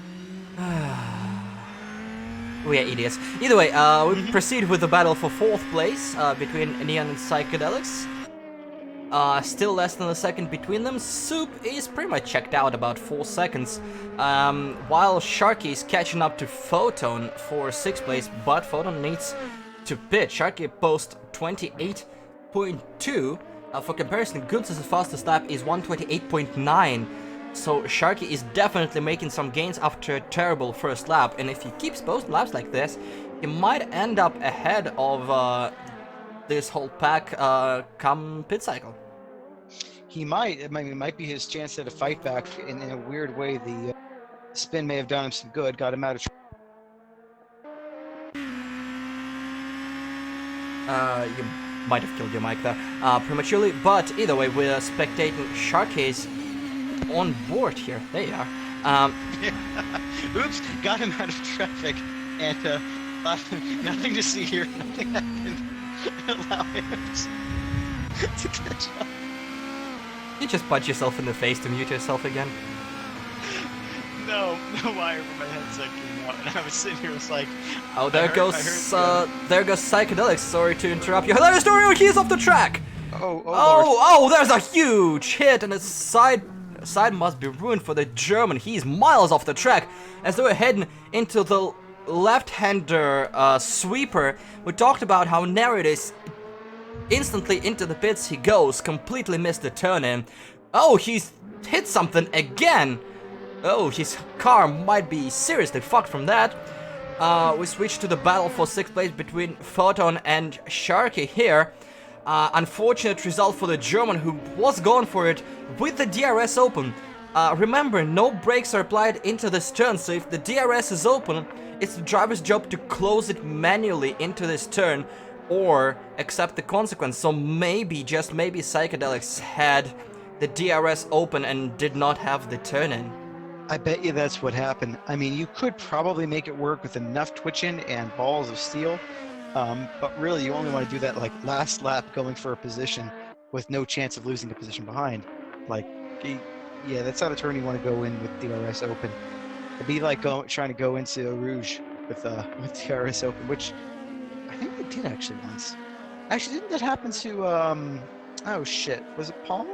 We are idiots. Either way, we proceed with the battle for 4th place between Neon and Psychedelics. Still less than a second between them. Soup is pretty much checked out, about 4 seconds, while Sharky is catching up to Photon for 6th place, but Photon needs to pit. Sharky posts 28.2. For comparison, Goods' fastest lap is 128.9. So Sharky is definitely making some gains after a terrible first lap, and if he keeps posting laps like this, he might end up ahead of this whole pack come pit cycle. He might. I mean, it might be his chance at a fight back. In a weird way, the spin may have done him some good, got him out of. You might have killed your mic there prematurely, but either way, we're spectating Sharky's on board here. There you are. Oops, got him out of traffic, and nothing to see here. Nothing that can allow him to catch up. You just punch yourself in the face to mute yourself again. No, the wire from my headset came out, and I was sitting here, it's like... Oh, there goes Psychedelics. Sorry to interrupt you. Hilarious story, he's off the track! Oh, there's a huge hit, and his side must be ruined for the German. He's miles off the track, as they were heading into the left-hander sweeper. We talked about how narrow it is. Instantly into the pits he goes, completely missed the turn-in. Oh, he's hit something again! Oh, his car might be seriously fucked from that. We switch to the battle for 6th place between Photon and Sharky here. Unfortunate result for the German, who was going for it with the DRS open. Remember, no brakes are applied into this turn, so if the DRS is open, it's the driver's job to close it manually into this turn or accept the consequence. So maybe, just maybe, Psychedelics had the DRS open and did not have the turn-in. I bet you that's what happened. I mean, you could probably make it work with enough twitching and balls of steel, but really you only want to do that like last lap going for a position with no chance of losing a position behind. Like, yeah, that's not a turn you want to go in with DRS open. It'd be like trying to go into Rouge with DRS open, which I think they did actually once. Actually, didn't that happen to, oh shit, was it Paul?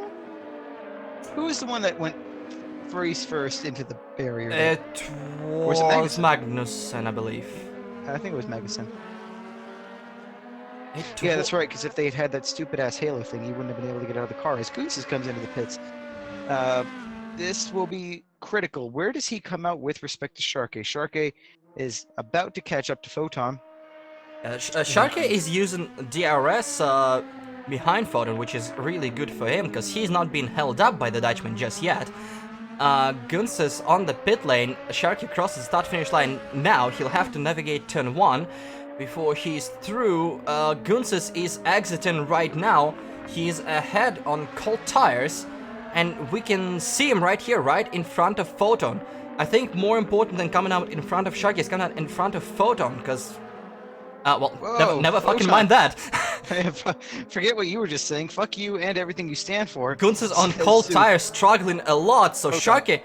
Who was the one that went race first into the barrier? It was Magnussen, I believe. I think it was Magnussen. Yeah, that's right, because if they had had that stupid-ass Halo thing, he wouldn't have been able to get out of the car. As Gooses comes into the pits. This will be critical. Where does he come out with respect to Sharkey? Sharkey is about to catch up to Photon. Sharkey is using DRS behind Photon, which is really good for him, because he's not being held up by the Dutchman just yet. Gunses on the pit lane. Sharky crosses the start-finish line now. He'll have to navigate turn 1 before he's through. Gunses is exiting right now. He's ahead on cold tires, and we can see him right here, right in front of Photon. I think more important than coming out in front of Sharky is coming out in front of Photon, because... well, never fucking mind that. Forget what you were just saying. Fuck you and everything you stand for. Guns is on cold tires, struggling a lot, so Sharky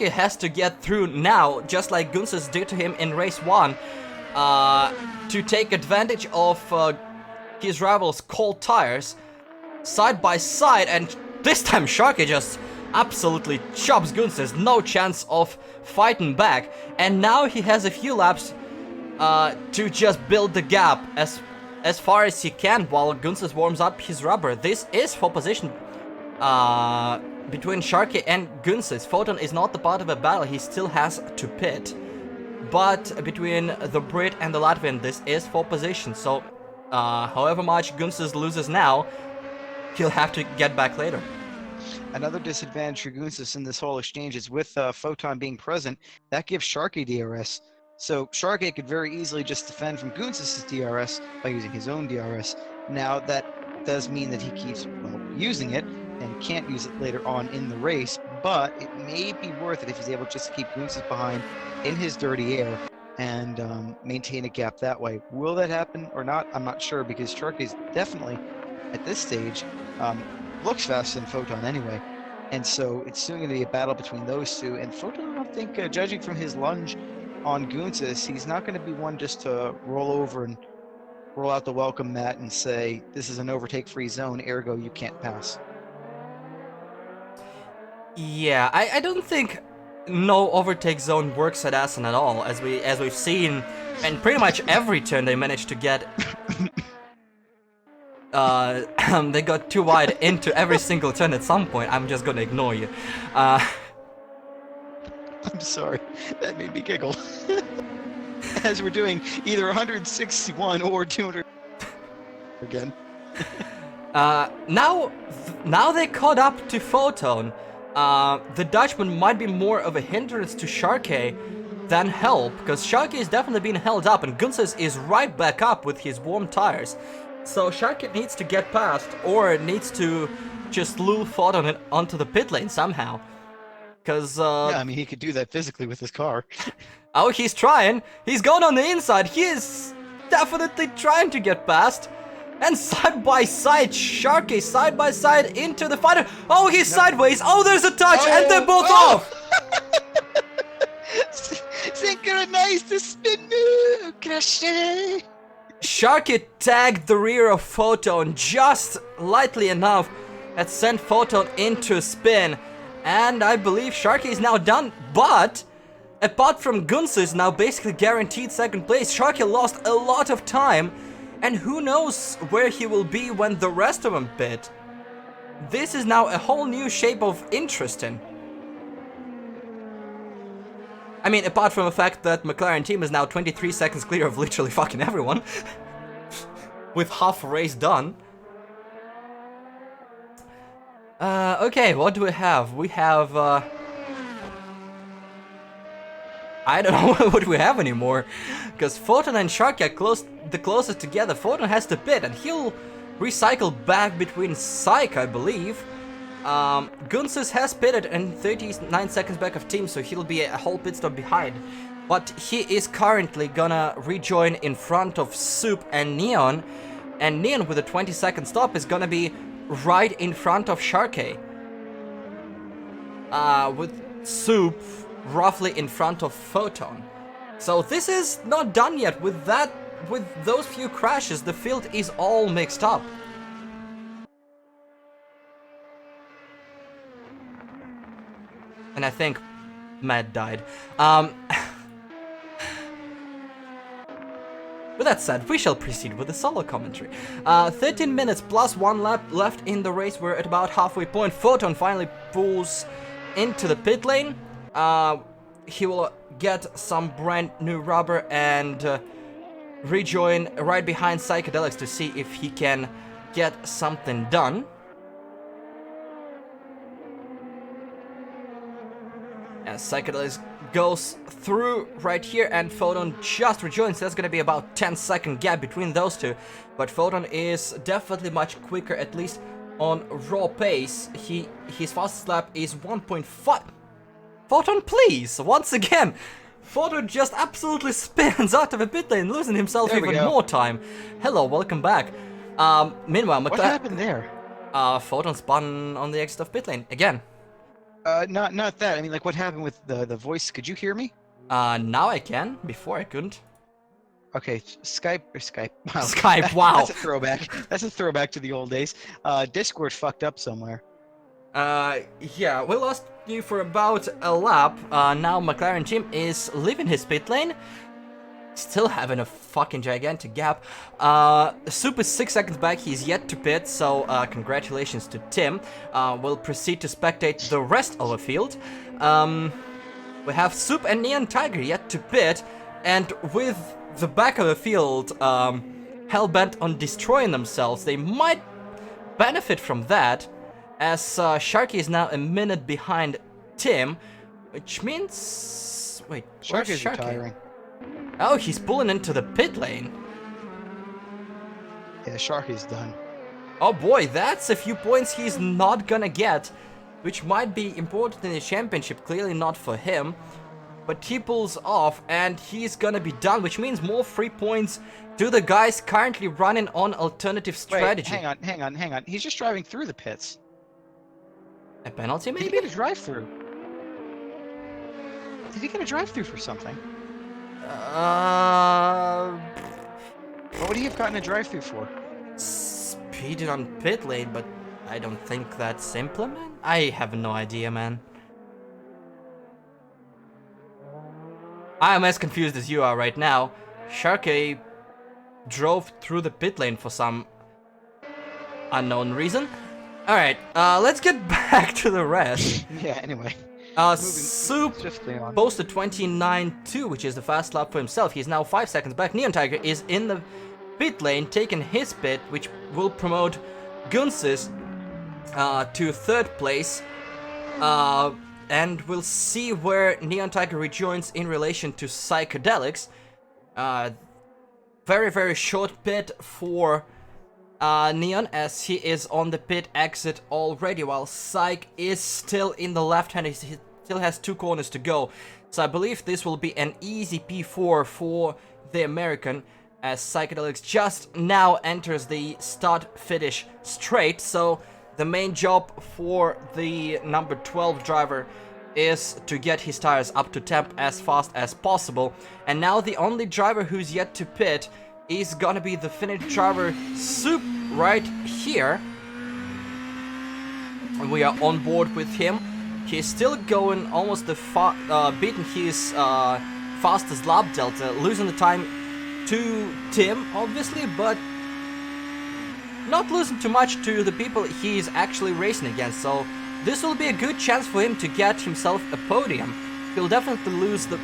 has to get through now, just like Gunses did to him in race 1, to take advantage of his rival's cold tires, side by side, and this time Sharky just absolutely chops Gunses, no chance of fighting back, and now he has a few laps to just build the gap as far as he can while Gunses warms up his rubber. This is for position between Sharky and Gunses. Photon is not the part of a battle, he still has to pit. But between the Brit and the Latvian, this is for position. So however much Gunses loses now, he'll have to get back later. Another disadvantage for Gunses in this whole exchange is with Photon being present, that gives Sharky DRS. So Sharky could very easily just defend from Gunses' DRS by using his own DRS. Now that does mean that he keeps using it and can't use it later on in the race, but it may be worth it if he's able just to keep Gunses behind in his dirty air and maintain a gap that way. Will that happen or not? I'm not sure, because Sharky's definitely, at this stage, looks faster than Photon anyway. And so it's soon going to be a battle between those two. And Photon, I don't think, judging from his lunge on Gunses, he's not going to be one just to roll over and roll out the welcome mat and say, this is an overtake-free zone, ergo you can't pass. Yeah, I don't think no overtake zone works at Assen at all, as we've seen, and pretty much every turn they managed to get. They got too wide into every single turn at some point. I'm just gonna ignore you. I'm sorry, that made me giggle. As we're doing either 161 or 200 again. Now they caught up to Photon. The Dutchman might be more of a hindrance to Sharkey than help, because Sharkey is definitely being held up, and Gunses is right back up with his warm tires. So Sharkey needs to get past, or needs to just lure Photon onto the pit lane somehow. Because, yeah, I mean, he could do that physically with his car. Oh, he's trying. He's going on the inside. He is definitely trying to get past. And side by side, Sharky side by side into the fighter. Oh, he's sideways. Oh, there's a touch, and they're both off. nice to spin move, Crochet. Sharky tagged the rear of Photon just lightly enough that sent Photon into spin. And I believe Sharky is now done, but apart from Gunsu is now basically guaranteed second place. Sharky lost a lot of time, and who knows where he will be when the rest of them pit. This is now a whole new shape of interesting. I mean, apart from the fact that McLaren team is now 23 seconds clear of literally fucking everyone. With half a race done. Okay, what do we have? We have, I don't know what we have anymore. Because Photon and Sharky are the closest together. Photon has to pit, and he'll recycle back between Psych, I believe. Gunsus has pitted and 39 seconds back of team, so he'll be a whole pit stop behind. But he is currently gonna rejoin in front of Soup and Neon. And Neon with a 20-second stop is gonna be right in front of Sharky. With Soup roughly in front of Photon. So this is not done yet. With those few crashes, the field is all mixed up. And I think Matt died. With that said, we shall proceed with the solo commentary. 13 minutes plus 1 lap left in the race. We're at about halfway point. Photon finally pulls into the pit lane. He will get some brand new rubber and rejoin right behind Psychedelics to see if he can get something done. As Psychedelics goes through right here and Photon just rejoins. That's gonna be about 10-second gap between those two. But Photon is definitely much quicker, at least on raw pace. His fastest lap is 1.5. Photon, please! Once again! Photon just absolutely spins out of a pit lane, losing himself even more time. Hello, welcome back. Meanwhile, What happened there? Photon spun on the exit of pit lane again. Not that. I mean, like, what happened with the voice? Could you hear me? Now I can. Before I couldn't. Okay, Skype. Wow. Skype, wow. That's a throwback. That's a throwback to the old days. Discord fucked up somewhere. Yeah, we lost you for about a lap. Now McLaren team is leaving his pit lane. Still having a fucking gigantic gap. Soup is 6 seconds back, he's yet to pit, so congratulations to Tim. We'll proceed to spectate the rest of the field. We have Soup and Neon Tiger yet to pit, and with the back of the field hell-bent on destroying themselves, they might benefit from that, as Sharky is now a minute behind Tim, which means... Wait, where's Sharky's Sharky? retiring. Oh, he's pulling into the pit lane. Yeah, Sharky's done. Oh boy, that's a few points he's not gonna get, which might be important in the championship, clearly not for him. But he pulls off and he's gonna be done, which means more free points to the guys currently running on alternative strategy. Wait, hang on. He's just driving through the pits. A penalty maybe? Did he get a drive-through? Did he get a drive-through for something? What would he have gotten a drive-through for? Speeding on pit lane, but I don't think that's implement. I have no idea, man. I am as confused as you are right now. Sharky drove through the pit lane for some unknown reason. Alright, let's get back to the rest. Yeah, anyway. Soup posted 29.2, which is the fast lap for himself. He's now 5 seconds back. Neon Tiger is in the pit lane, taking his pit, which will promote Gunsis to 3rd place. And we'll see where Neon Tiger rejoins in relation to Psychedelics. Very, very short pit for Neon, as he is on the pit exit already, while Psych is still in the left hand. He still has 2 corners to go. So I believe this will be an easy P4 for the American, as Psychedelics just now enters the start-finish straight. So the main job for the number 12 driver is to get his tires up to temp as fast as possible. And now the only driver who's yet to pit is gonna be the Finnish driver Soup right here. And we are on board with him. He's still going almost beating his fastest lap delta, losing the time to Tim, obviously, but not losing too much to the people he's actually racing against. So this will be a good chance for him to get himself a podium. He'll definitely lose the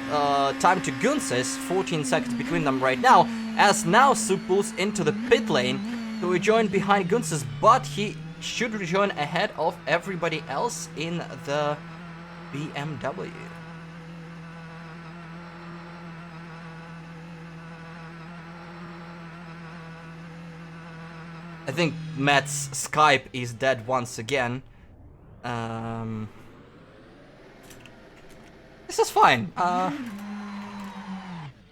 time to Gunses, 14 seconds between them right now, as now Soup pulls into the pit lane to rejoin behind Gunses, but he should rejoin ahead of everybody else in the BMW. I think Matt's Skype is dead once again. This is fine. I'm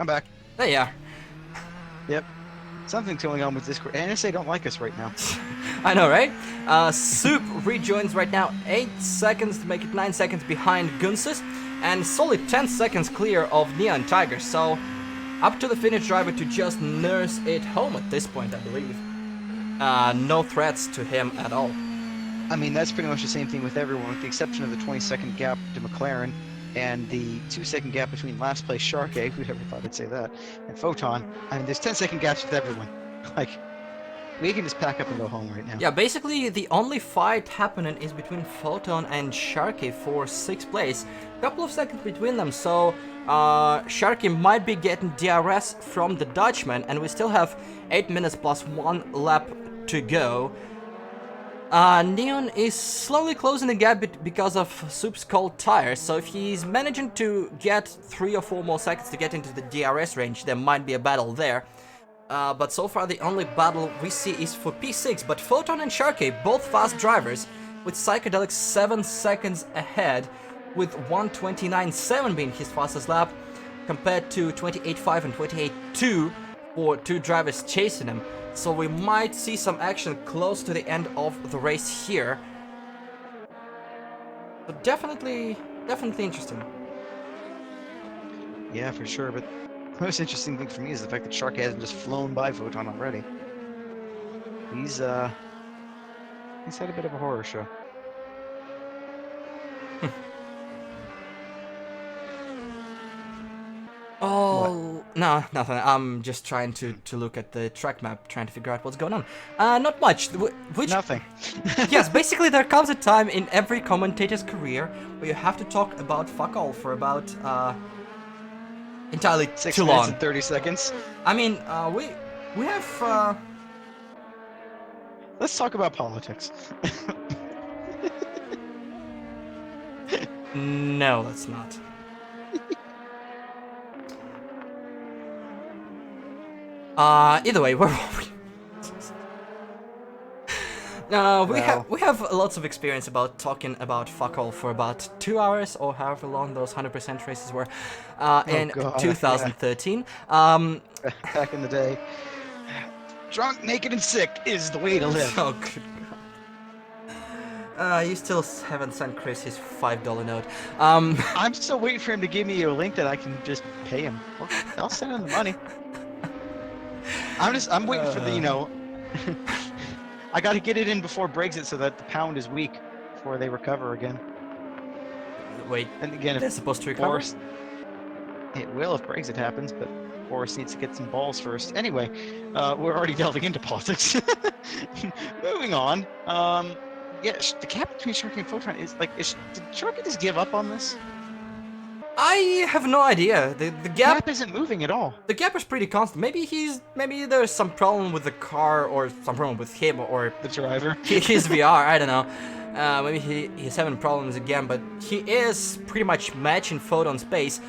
back. There you are. Yep. Something's going on with Discord. NSA don't like us right now. I know, right? Soup rejoins right now, 8 seconds to make it 9 seconds behind Gunses, and solid 10 seconds clear of Neon Tiger. So up to the Finnish driver to just nurse it home at this point, I believe. No threats to him at all. I mean, that's pretty much the same thing with everyone, with the exception of the 20-second gap to McLaren and the 2-second gap between last place Sharkey, who ever thought I'd say that, and Photon. I mean, there's 10-second gaps with everyone. Like, we can just pack up and go home right now. Yeah, basically the only fight happening is between Photon and Sharky for 6th place. Couple of seconds between them, so Sharky might be getting DRS from the Dutchman, and we still have 8 minutes plus 1 lap to go. Neon is slowly closing the gap because of Soup's cold tires, so if he's managing to get 3 or 4 more seconds to get into the DRS range, there might be a battle there. But so far the only battle we see is for P6, but Photon and Sharkey, both fast drivers, with Psychedelic 7 seconds ahead, with 1:29.7 being his fastest lap, compared to 28.5 and 28.2 for 2 drivers chasing him. So we might see some action close to the end of the race here. But definitely interesting. Yeah, for sure, but the most interesting thing for me is the fact that Sharkey hasn't just flown by Photon already. He's had a bit of a horror show. Oh, no, nothing. I'm just trying to look at the track map, trying to figure out what's going on. Not much. Nothing. Yes, basically there comes a time in every commentator's career where you have to talk about fuck all for about, entirely 6 too minutes long. and 30 seconds. I mean, we have, Let's talk about politics. No, let's not. Either way, where are we? We have lots of experience about talking about fuck all for about 2 hours or however long those 100% races were in God, 2013. Back in the day, drunk, naked, and sick is the way to live. Oh, good God. You still haven't sent Chris his $5 note. I'm still waiting for him to give me a link that I can just pay him. I'll send him the money. I'm waiting for the, you know, I gotta get it in before Brexit so that the pound is weak before they recover again. Wait, and again, they're supposed to recover? It will if Brexit happens, but Boris needs to get some balls first. Anyway, we're already delving into politics. Moving on. Yeah, the gap between Sharky and Photon is like, did Sharky just give up on this? I have no idea. The gap isn't moving at all. The gap is pretty constant. Maybe there's some problem with the car or some problem with him or the driver. His VR. I don't know. Maybe he's having problems again, but he is pretty much matching Photon's pace.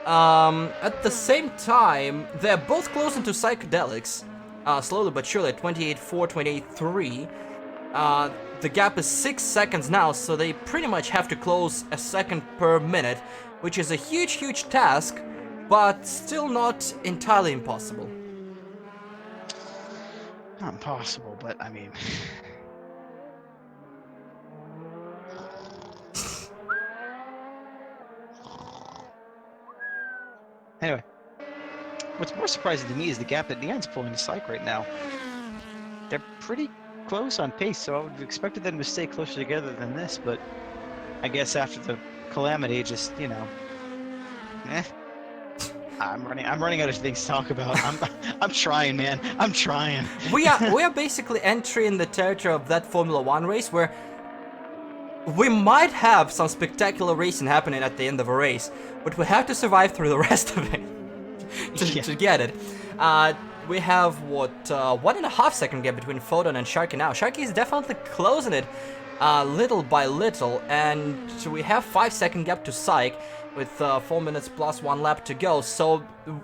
At the same time, they're both close into psychedelics, slowly but surely. 28.4, 28.3. The gap is 6 seconds now, so they pretty much have to close a second per minute, which is a huge task, but still not entirely impossible. Not impossible, but I mean... Anyway, what's more surprising to me is the gap that Neon's pulling to Psych right now. They're pretty close on pace, so I would have expected them to stay closer together than this, but I guess after the calamity, just, you know, I'm running out of things to talk about. I'm trying, man. I'm trying. We are basically entering the territory of that Formula 1 race where we might have some spectacular racing happening at the end of a race, but we have to survive through the rest of it to get it. We have, what, 1.5 second gap between Photon and Sharky now. Sharky is definitely closing it little by little, and we have 5 second gap to Psych with 4 minutes plus 1 lap to go, so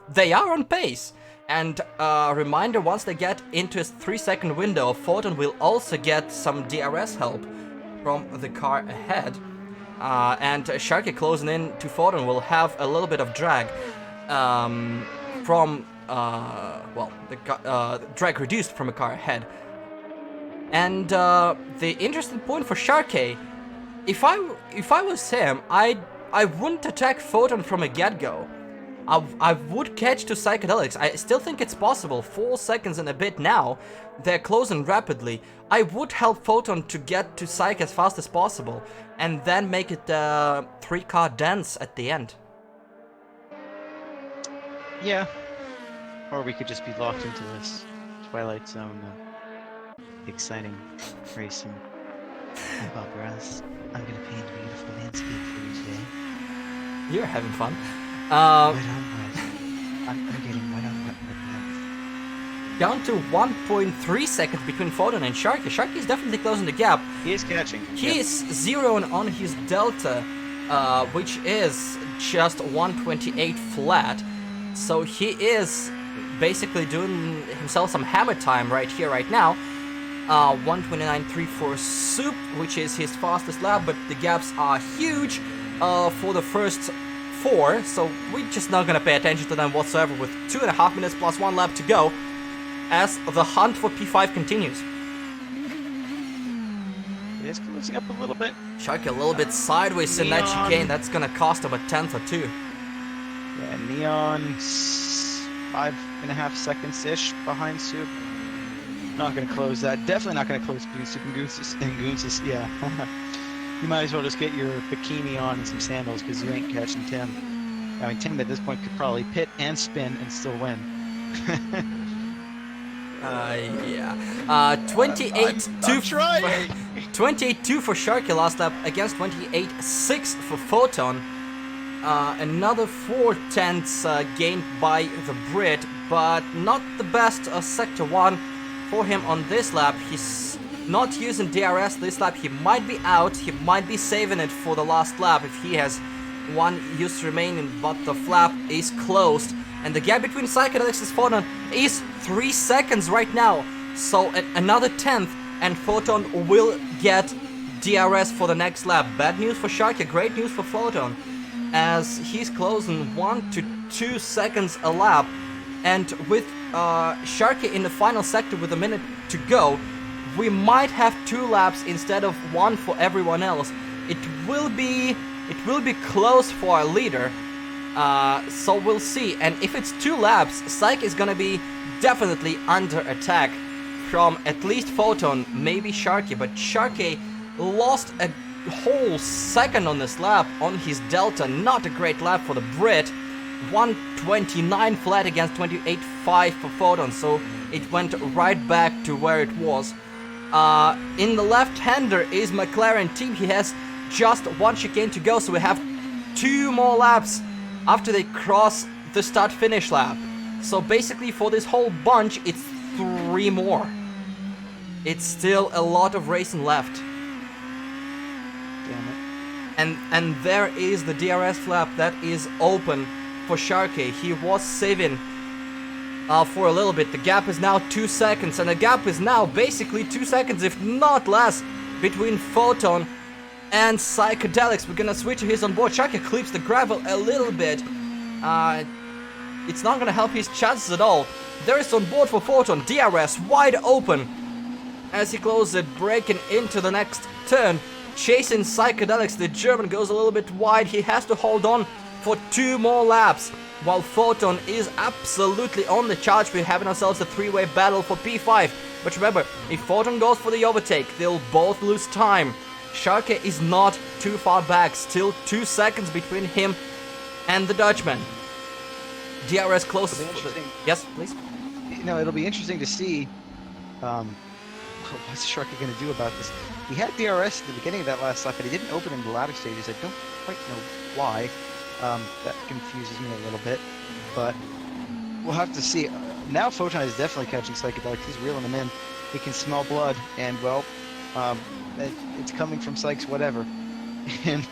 they are on pace. And reminder, once they get into a 3 second window, Photon will also get some DRS help from the car ahead. And Sharky closing in to Photon will have a little bit of drag from, well, the drag reduced from a car ahead. And the interesting point for Sharky, if I was him, I wouldn't attack Photon from a get-go. I would catch to Psychedelics. I still think it's possible. 4 seconds and a bit now. They're closing rapidly. I would help Photon to get to Psych as fast as possible, and then make it 3-car dance at the end. Yeah. Or we could just be locked into this Twilight Zone exciting racing. Hi, Bob Ross. I'm gonna paint a beautiful landscape for you today. You're having fun. Wet on wet. I'm getting wet on wet. Down to 1.3 seconds between Photon and Sharky. Sharky is definitely closing the gap. He is catching. He is zeroing on his delta, which is just 128 flat. So he is basically doing himself some hammer time right here, right now. 129.3 for Soup, which is his fastest lap, but the gaps are huge for the first 4, so we're just not gonna pay attention to them whatsoever with 2.5 minutes plus 1 lap to go as the hunt for P5 continues. It is closing up a little bit. Sharky a little bit sideways in that chicane, that's gonna cost him a 10th or 2. Yeah, Neon 5.5 seconds-ish behind Soup. Not gonna close that. Definitely not gonna close between Soup and Goonsis. Yeah. You might as well just get your bikini on and some sandals because you ain't catching Tim. I mean, Tim at this point could probably pit and spin and still win. Yeah. 28-2 for Sharky last lap against 28-6 for Photon. Another 4 tenths gained by the Brit, but not the best Sector 1 for him on this lap. He's not using DRS this lap. He might be out. He might be saving it for the last lap if he has 1 use remaining, but the flap is closed. And the gap between Psychedelics and Photon is 3 seconds right now. So another 10th, and Photon will get DRS for the next lap. Bad news for Sharky, great news for Photon, as he's closing 1 to 2 seconds a lap. And with Sharky in the final sector with a minute to go, we might have 2 laps instead of 1 for everyone else. It will be close for our leader. So we'll see. And if it's 2 laps, Psych is gonna be definitely under attack from at least Photon, maybe Sharky. But Sharky lost a whole second on this lap on his delta. Not a great lap for the Brit. 129 flat against 28.5 for Photon, so it went right back to where it was. In the left-hander is McLaren team. He has just 1 chicane to go, so we have 2 more laps after they cross the start-finish lap. So basically for this whole bunch, it's 3 more. It's still a lot of racing left. Damn it. And there is the DRS flap that is open for Sharky. He was saving for a little bit. The gap is now 2 seconds, and the gap is now basically 2 seconds, if not less, between Photon and Psychedelics. We're gonna switch to his on board. Sharky clips the gravel a little bit. It's not gonna help his chances at all. There is on board for Photon. DRS wide open as he closes it, breaking into the next turn, chasing Psychedelics. The German goes a little bit wide. He has to hold on for 2 more laps. While Photon is absolutely on the charge, we're having ourselves a 3-way battle for P5. But remember, if Photon goes for the overtake, they'll both lose time. Sharky is not too far back, still 2 seconds between him and the Dutchman. DRS close. Yes, please. No, it'll be interesting to see what's Sharky going to do about this. He had DRS at the beginning of that last lap, but he didn't open in the latter stages. I don't quite know why. That confuses me a little bit, but we'll have to see. Now Photon is definitely catching Psychedelics. He's reeling them in. He can smell blood, and well, it's coming from Sykes, whatever. And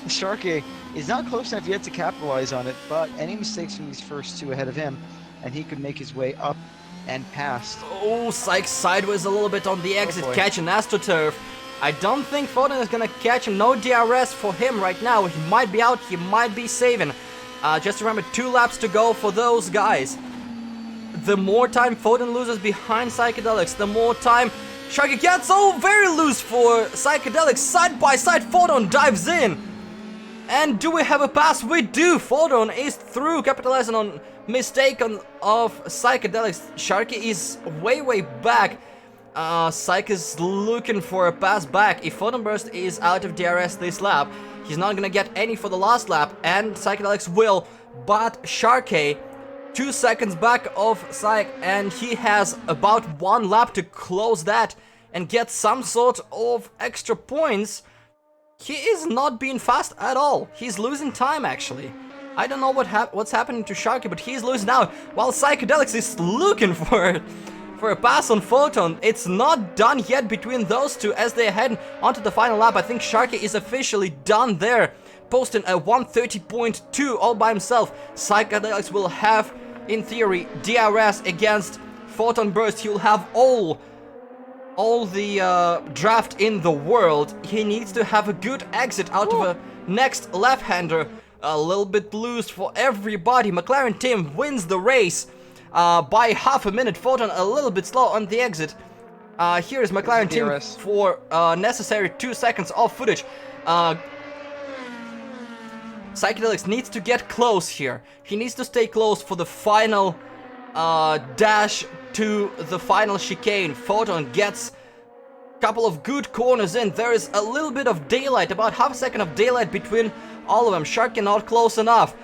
Sharky is not close enough yet to capitalize on it, but any mistakes from these first 2 ahead of him, and he could make his way up and past. Oh, Sykes sideways a little bit on the exit, catching AstroTurf. I don't think Photon is gonna catch him. No DRS for him right now. He might be out, he might be saving. Just remember, 2 laps to go for those guys. The more time Photon loses behind Psychedelics, the more time Sharky gets. Oh, very loose for Psychedelics. Side by side, Photon dives in. And do we have a pass? We do. Photon is through, capitalizing on mistake of Psychedelics. Sharky is way back. Psych is looking for a pass back. If Photon Burst is out of DRS this lap, he's not gonna get any for the last lap, and Psychedelics will. But Sharky, 2 seconds back of Psych, and he has about 1 lap to close that and get some sort of extra points. He is not being fast at all. He's losing time, actually. I don't know what's happening to Sharky, but he's losing now, while Psychedelics is looking for a pass on Photon. It's not done yet between those two as they head onto the final lap. I think Sharky is officially done there, posting a 130.2 all by himself. Psychedelics will have, in theory, DRS against Photon Burst. He'll have all the draft in the world. He needs to have a good exit out of a next left-hander. A little bit loose for everybody. McLaren team wins the race by half a minute. Photon a little bit slow on the exit. Here is McLaren team for necessary 2 seconds of footage. Psychedelics needs to get close here. He needs to stay close for the final dash to the final chicane. Photon gets a couple of good corners in. There is a little bit of daylight, about half a second of daylight between all of them. Sharky not close enough.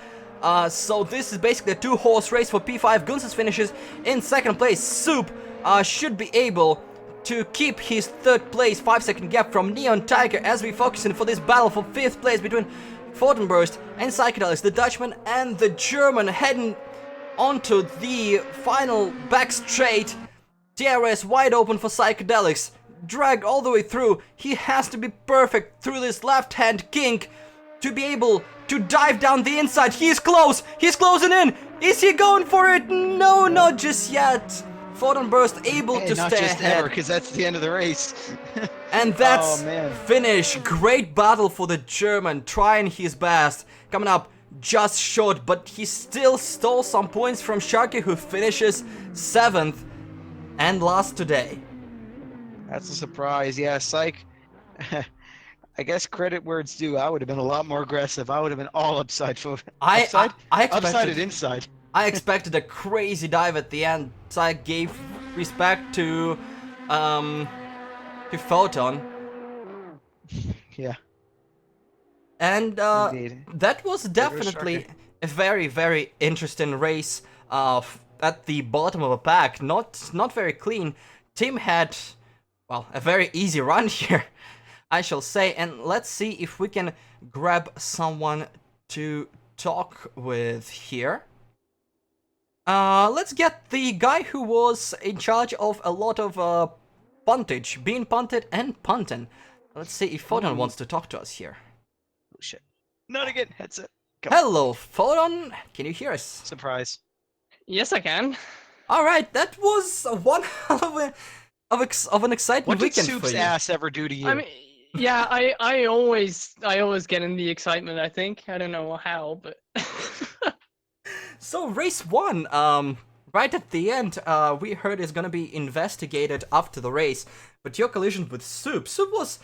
So this is basically a 2-horse race for P5. Gunsis finishes in 2nd place. Soup should be able to keep his 3rd place, 5-second gap from Neon Tiger, as we focus in for this battle for 5th place between Photon Burst and Psychedelics. The Dutchman and the German heading onto the final back straight. DRS wide open for Psychedelics. Dragged all the way through. He has to be perfect through this left-hand kink to be able to dive down the inside. He's close. He's closing in. Is he going for it? No, not just yet. Photon Burst able to stay ahead. Because that's the end of the race. And that's finish. Great battle for the German, trying his best. Coming up just short, but he still stole some points from Sharky, who finishes 7th and last today. That's a surprise. Yeah, Psych. I guess credit where it's due. I would have been a lot more aggressive. I would have been all upside foot. Upside and inside. I expected a crazy dive at the end. So I gave respect to Photon. Yeah. And that was definitely a very interesting race at the bottom of a pack. Not very clean. Team had, well, a very easy run here, I shall say. And let's see if we can grab someone to talk with here. Let's get the guy who was in charge of a lot of puntage, being punted and punting. Let's see if Photon wants to talk to us here. Oh shit. Not again, headset. Hello, Photon. Can you hear us? Surprise. Yes, I can. Alright, that was one hell of an exciting weekend for you. What did Soup's ass ever do to you? I mean, yeah, I always get in the excitement, I think. I don't know how, but... So, race 1, right at the end, we heard is gonna be investigated after the race, but your collision with Soup was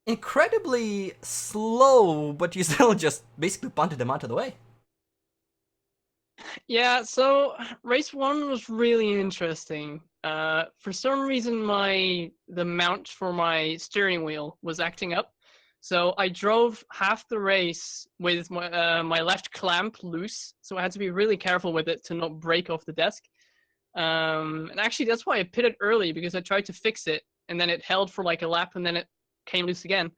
incredibly slow, but you still just basically punted them out of the way. Yeah, so race 1 was really interesting. For some reason, the mount for my steering wheel was acting up. So I drove half the race with my left clamp loose, so I had to be really careful with it to not break off the desk. And actually, that's why I pitted early, because I tried to fix it, and then it held for like a lap, and then it came loose again.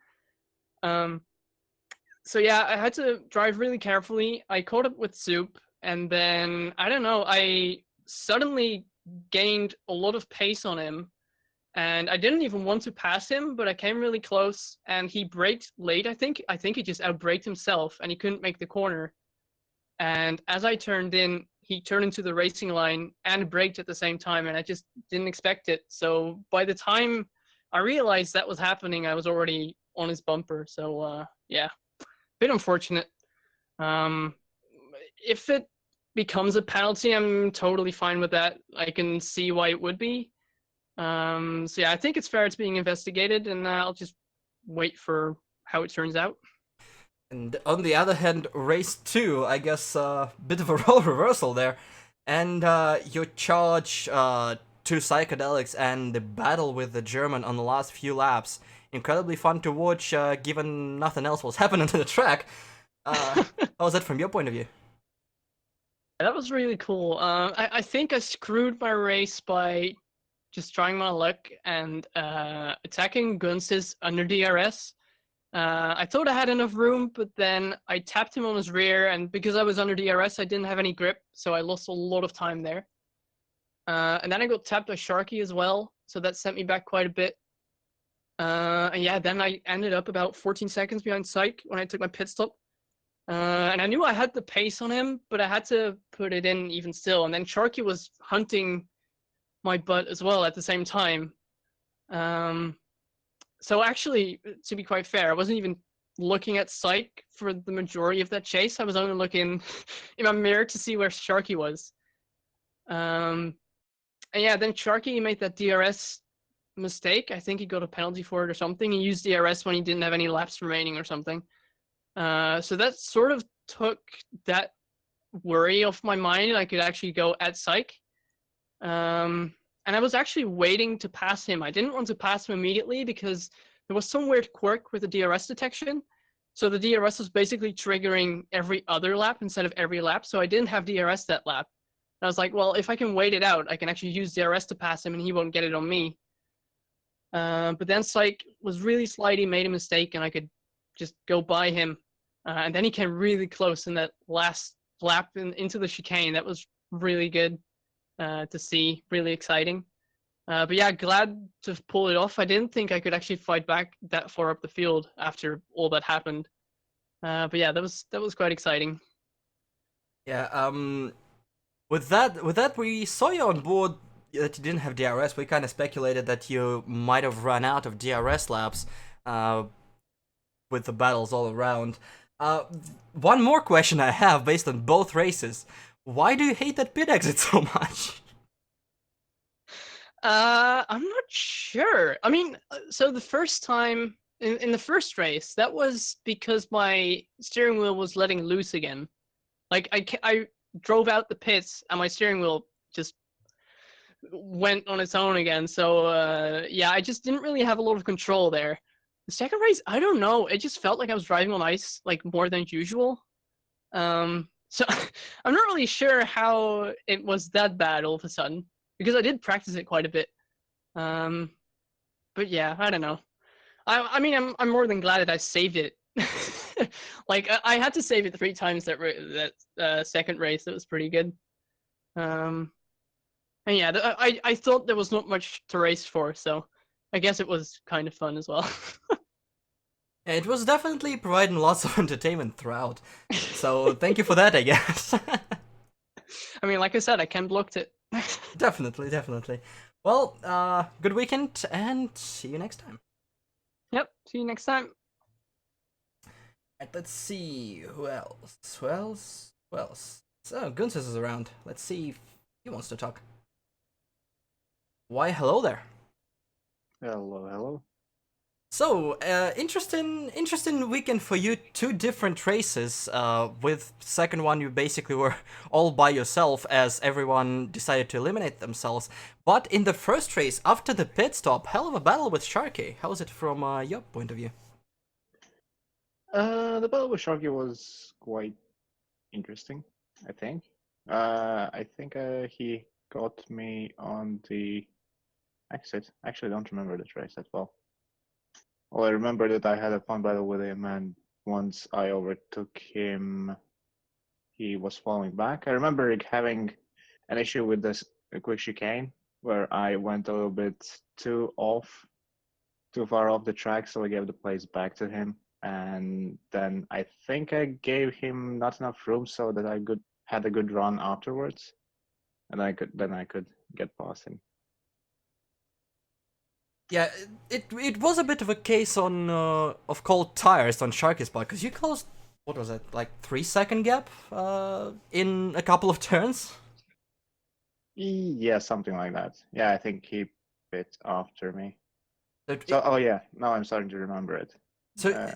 So yeah, I had to drive really carefully. I caught up with Soup, and then I don't know, I suddenly gained a lot of pace on him, and I didn't even want to pass him, but I came really close, and he braked late. I think he just outbraked himself, and he couldn't make the corner. And as I turned in, he turned into the racing line and braked at the same time, and I just didn't expect it. So by the time I realized that was happening, I was already on his bumper. So yeah, bit unfortunate. If it becomes a penalty, I'm totally fine with that. I can see why it would be. So yeah, I think it's fair. It's being investigated, and I'll just wait for how it turns out. And on the other hand, race 2, I guess a bit of a role reversal there. And your charge to psychedelics and the battle with the German on the last few laps. Incredibly fun to watch, given nothing else was happening to the track. How was that from your point of view? That was really cool. I think I screwed my race by just trying my luck and attacking Gunz's under DRS. I thought I had enough room, but then I tapped him on his rear, and because I was under DRS, I didn't have any grip, so I lost a lot of time there. And then I got tapped by Sharky as well, so that sent me back quite a bit. And yeah, then I ended up about 14 seconds behind Syke when I took my pit stop. And I knew I had the pace on him, but I had to put it in even still. And then Sharky was hunting my butt as well at the same time. So actually, to be quite fair, I wasn't even looking at Syke for the majority of that chase. I was only looking in my mirror to see where Sharky was. And yeah, then Sharky made that DRS mistake. I think he got a penalty for it or something. He used DRS when he didn't have any laps remaining or something. So that sort of took that worry off my mind. I could actually go at Syke. And I was actually waiting to pass him. I didn't want to pass him immediately because there was some weird quirk with the DRS detection. So the DRS was basically triggering every other lap instead of every lap. So I didn't have DRS that lap. And I was like, well, if I can wait it out, I can actually use DRS to pass him and he won't get it on me. But then Syke was really slidey, made a mistake, and I could just go by him. And then he came really close in that last lap into the chicane. That was really good to see, really exciting. But yeah, glad to pull it off. I didn't think I could actually fight back that far up the field after all that happened. But yeah, that was quite exciting. Yeah, with that, we saw you on board that you didn't have DRS. We kind of speculated that you might have run out of DRS laps with the battles all around. One more question I have based on both races. Why do you hate that pit exit so much? I'm not sure. I mean, so the first time in the first race, that was because my steering wheel was letting loose again. Like I drove out the pits and my steering wheel just went on its own again. So yeah, I just didn't really have a lot of control there. The second race, I don't know. It just felt like I was driving on ice, like more than usual. So I'm not really sure how it was that bad all of a sudden, because I did practice it quite a bit. But yeah, I don't know. I mean, I'm more than glad that I saved it. Like I had to save it 3 times that second race. That was pretty good. And yeah, I thought there was not much to race for, so I guess it was kind of fun as well. It was definitely providing lots of entertainment throughout. So thank you for that, I guess. I mean, like I said, I Ken blocked it. Definitely. Well, good weekend and see you next time. Yep, see you next time. And let's see, who else? So, Gunzis is around. Let's see if he wants to talk. Why, hello there. Hello. So, interesting weekend for you. 2 different races. With second one, you basically were all by yourself as everyone decided to eliminate themselves. But in the first race, after the pit stop, hell of a battle with Sharky. How was it from your point of view? The battle with Sharky was quite interesting, I think. I think he got me on the exit. Actually, don't remember this race that well. Well, I remember that I had a fun battle with him, and once I overtook him, he was falling back. I remember having an issue with this quick chicane where I went a little bit too far off the track, so I gave the place back to him. And then I think I gave him not enough room so that I had a good run afterwards, and I could get past him. Yeah, it was a bit of a case on of cold tires on Sharky's part, because you closed, what was it, like 3-second gap in a couple of turns? Yeah, something like that. Yeah, I think he bit after me. So, oh yeah, now I'm starting to remember it. So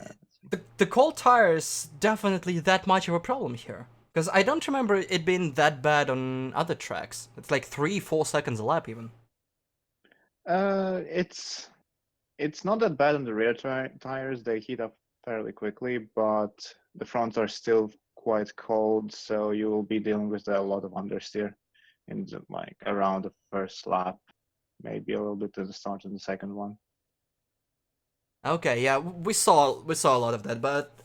the cold tires definitely that much of a problem here, because I don't remember it being that bad on other tracks. It's like 3-4 seconds a lap even. It's not that bad on the rear tires. They heat up fairly quickly, but the fronts are still quite cold, so you will be dealing with a lot of understeer in like around the first lap, maybe a little bit at the start of the second one. Okay, yeah, we saw a lot of that, but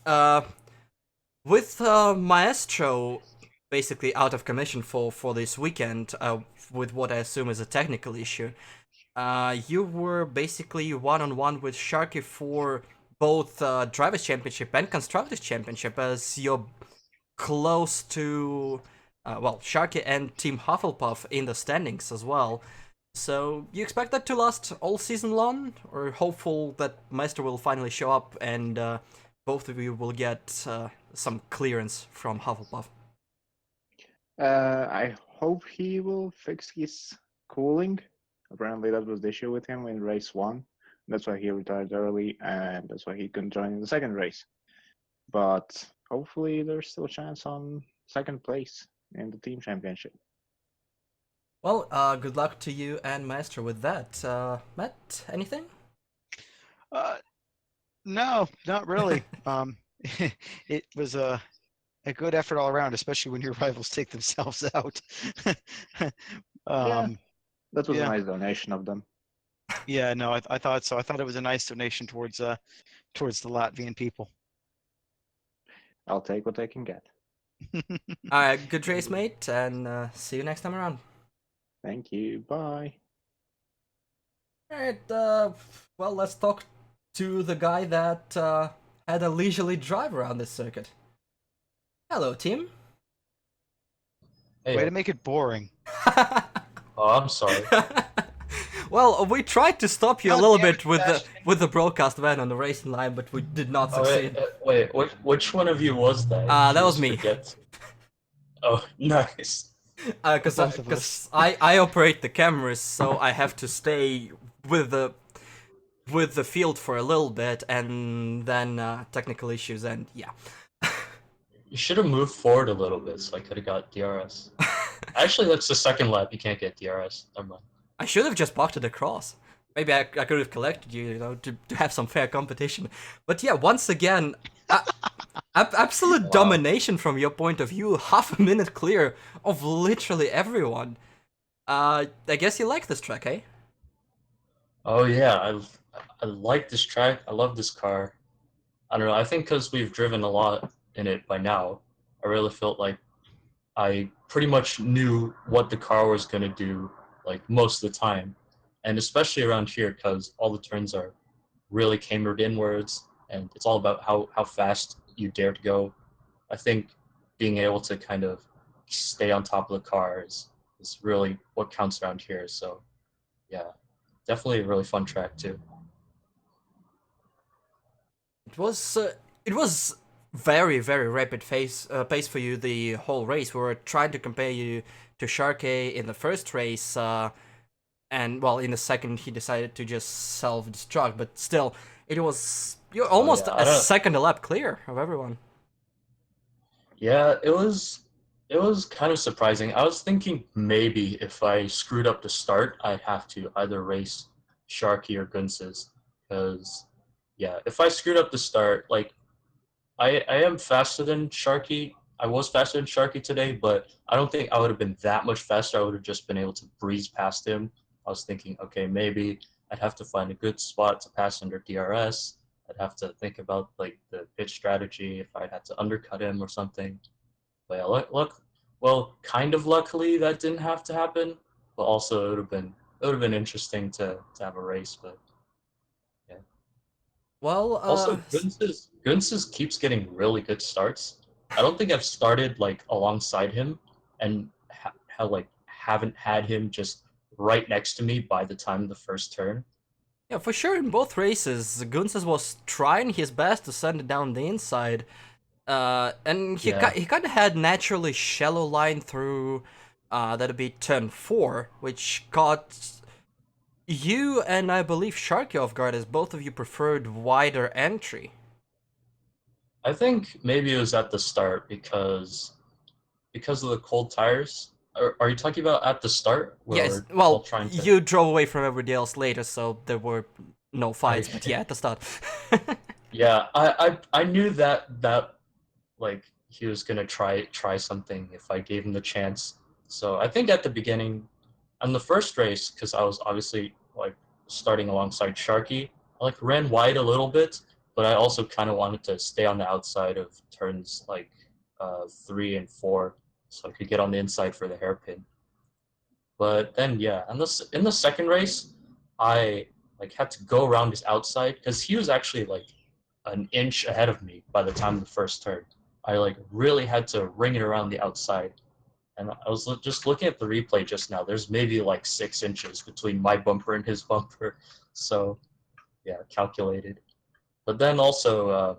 with Maestro basically out of commission for this weekend, with what I assume is a technical issue, you were basically one-on-one with Sharky for both Drivers' Championship and Constructors' Championship, as you're close to, well, Sharky and Team Hufflepuff in the standings as well. So, you expect that to last all season long, or hopeful that Maestro will finally show up and both of you will get some clearance from Hufflepuff? I hope he will fix his cooling. Apparently that was the issue with him in race 1. That's why he retired early, and that's why he couldn't join in the second race. But hopefully there's still a chance on second place in the team championship. Well, good luck to you and Maestro with that. Matt, anything? No, not really. It was a good effort all around, especially when your rivals take themselves out. Yeah, that was a nice donation of them. Yeah, no, I thought so. I thought it was a nice donation towards the Latvian people. I'll take what I can get. Alright, good race, mate, and see you next time around. Thank you. Bye. Alright, well, let's talk to the guy that had a leisurely drive around this circuit. Hello, Tim. Hey. Way to make it boring. Oh, I'm sorry. Well, we tried to stop you a little bit with the broadcast van on the racing line, but we did not succeed. Wait, which one of you was that? That was me. Oh, nice. Because I operate the cameras, so I have to stay with the field for a little bit, and then technical issues, and yeah. You should have moved forward a little bit, so I could have got DRS. Actually, that's the second lap. You can't get DRS. Never mind. I should have just parked it across. Maybe I could have collected you, to have some fair competition. But yeah, once again, absolute domination from your point of view. Half a minute clear of literally everyone. I guess you like this track, eh? Oh yeah, I like this track. I love this car. I don't know. I think because we've driven a lot in it by now, I really felt like I pretty much knew what the car was going to do, like, most of the time. And especially around here, because all the turns are really cambered inwards, and it's all about how fast you dare to go. I think being able to kind of stay on top of the car is really what counts around here. So, yeah, definitely a really fun track, too. It was very, very rapid pace for you the whole race. We were trying to compare you to Sharky in the first race, and well, in the second he decided to just self-destruct, but still, It was you're almost yeah, I a don't. second lap clear of everyone. Yeah, it was kind of surprising. I was thinking maybe if I screwed up the start, I'd have to either race Sharky or Gunses, because yeah, if I screwed up the start, like I am faster than Sharky. I was faster than Sharky today, but I don't think I would have been that much faster. I would have just been able to breeze past him. I was thinking, okay, maybe I'd have to find a good spot to pass under DRS. I'd have to think about like the pitch strategy if I had to undercut him or something. But yeah, well, kind of luckily that didn't have to happen. But also it would have been interesting to have a race. But yeah. Well, Also, Gunses keeps getting really good starts. I don't think I've started like alongside him and like haven't had him just right next to me by the time the first turn. yeah, for sure in both races, Gunses was trying his best to send it down the inside. And Yeah. he kind of had naturally shallow line through that'd be turn 4, which caught you and I believe Sharky off guard, as both of you preferred wider entry. I think maybe it was at the start because of the cold tires. Are you talking about at the start where Yes, we're all well, trying to? you drove away from everybody else later, so there were no fights, but yeah, at the start. Yeah, I knew that like he was gonna try something if I gave him the chance. So I think at the beginning, on the first race, because I was obviously like starting alongside Sharky, I like ran wide a little bit, but I also kind of wanted to stay on the outside of turns like 3 and 4, so I could get on the inside for the hairpin. But then yeah, and this in the second race, I like had to go around his outside because he was actually like an inch ahead of me by the time of the first turn. I like really had to ring it around the outside. And I was just looking at the replay just now. There's maybe like 6 inches between my bumper and his bumper. So yeah, calculated. But then also,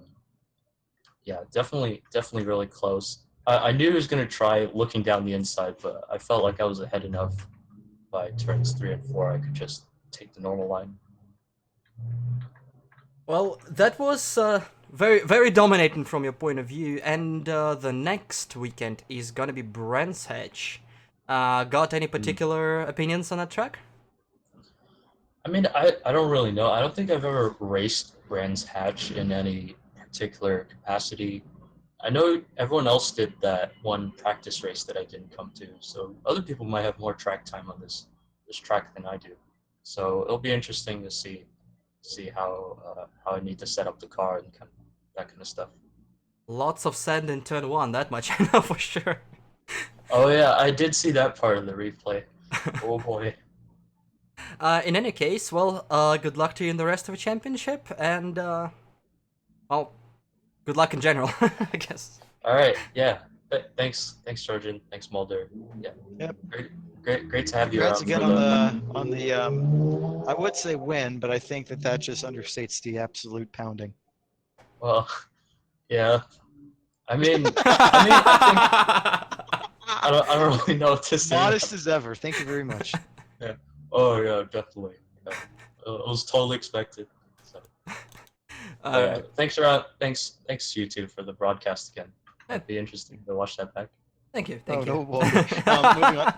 yeah, definitely really close. I knew he was gonna try looking down the inside, but I felt like I was ahead enough by turns 3 and 4. I could just take the normal line. Well, that was very dominating from your point of view, and the next weekend is gonna be Brands Hatch. Got any particular opinions on that track? I mean, I don't really know. I don't think I've ever raced Brands Hatch in any particular capacity. I know everyone else did that one practice race that I didn't come to, so other people might have more track time on this track than I do. So it'll be interesting to see how I need to set up the car and that kind of stuff. Lots of sand in turn 1, that much I know for sure. Oh yeah, I did see that part of the replay. Oh boy. In any case, well, good luck to you in the rest of the championship, and well, good luck in general, I guess. All right, yeah. Thanks, Georgian. Thanks, Mulder. Yeah. Yep. Great to have you Congrats around again for on the I would say win, but I think that just understates the absolute pounding. Well, yeah. I mean, I think I don't really know what to say. Modest as ever. Thank you very much. Yeah. Oh yeah, definitely. Yeah. It was totally expected. So. Yeah, thanks to you two for the broadcast again. It'd be interesting to watch that back. Thank you. No, moving on.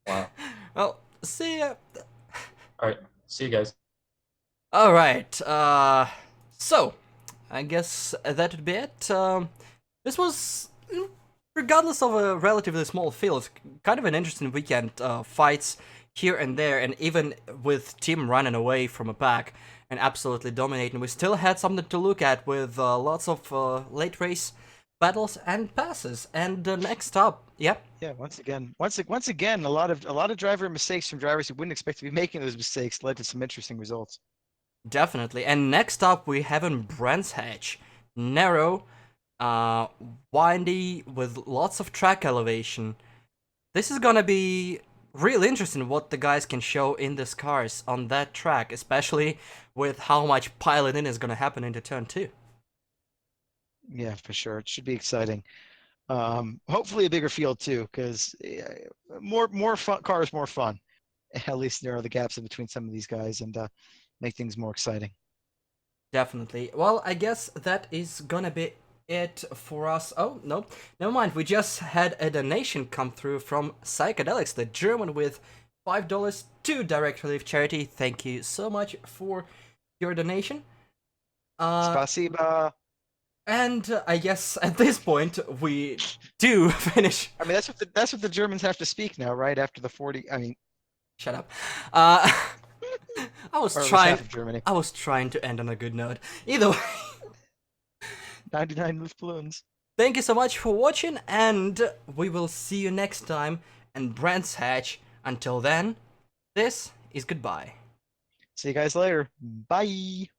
Wow. Well, see ya. All right. See you guys. All right. So, I guess that would be it. This was, regardless of a relatively small field, kind of an interesting weekend. Fights here and there, and even with Tim running away from a pack and absolutely dominating, we still had something to look at with lots of late race battles and passes. And next up, yep. Yeah, once again, a lot of driver mistakes from drivers who wouldn't expect to be making those mistakes led to some interesting results. Definitely. And next up, we have in Brands Hatch, narrow, windy, with lots of track elevation. This is gonna be really interesting what the guys can show in these cars on that track, especially with how much piloting is gonna happen into turn 2. Yeah, for sure. It should be exciting. Hopefully a bigger field too, because more fun cars, more fun. At least narrow the gaps in between some of these guys and make things more exciting. Definitely. Well, I guess that is gonna be it for us. Oh, no, never mind. We just had a donation come through from Psychedelics, the German, with $5 to Direct Relief Charity. Thank you so much for your donation. Spasiba. And I guess at this point we do finish. I mean, that's what the Germans have to speak now, right? After the 40. I mean, shut up. I was or at least trying. half of Germany. I was trying to end on a good note. Either way. 99 loose balloons. Thank you so much for watching, and we will see you next time. And Brands Hatch. Until then, this is goodbye. See you guys later. Bye.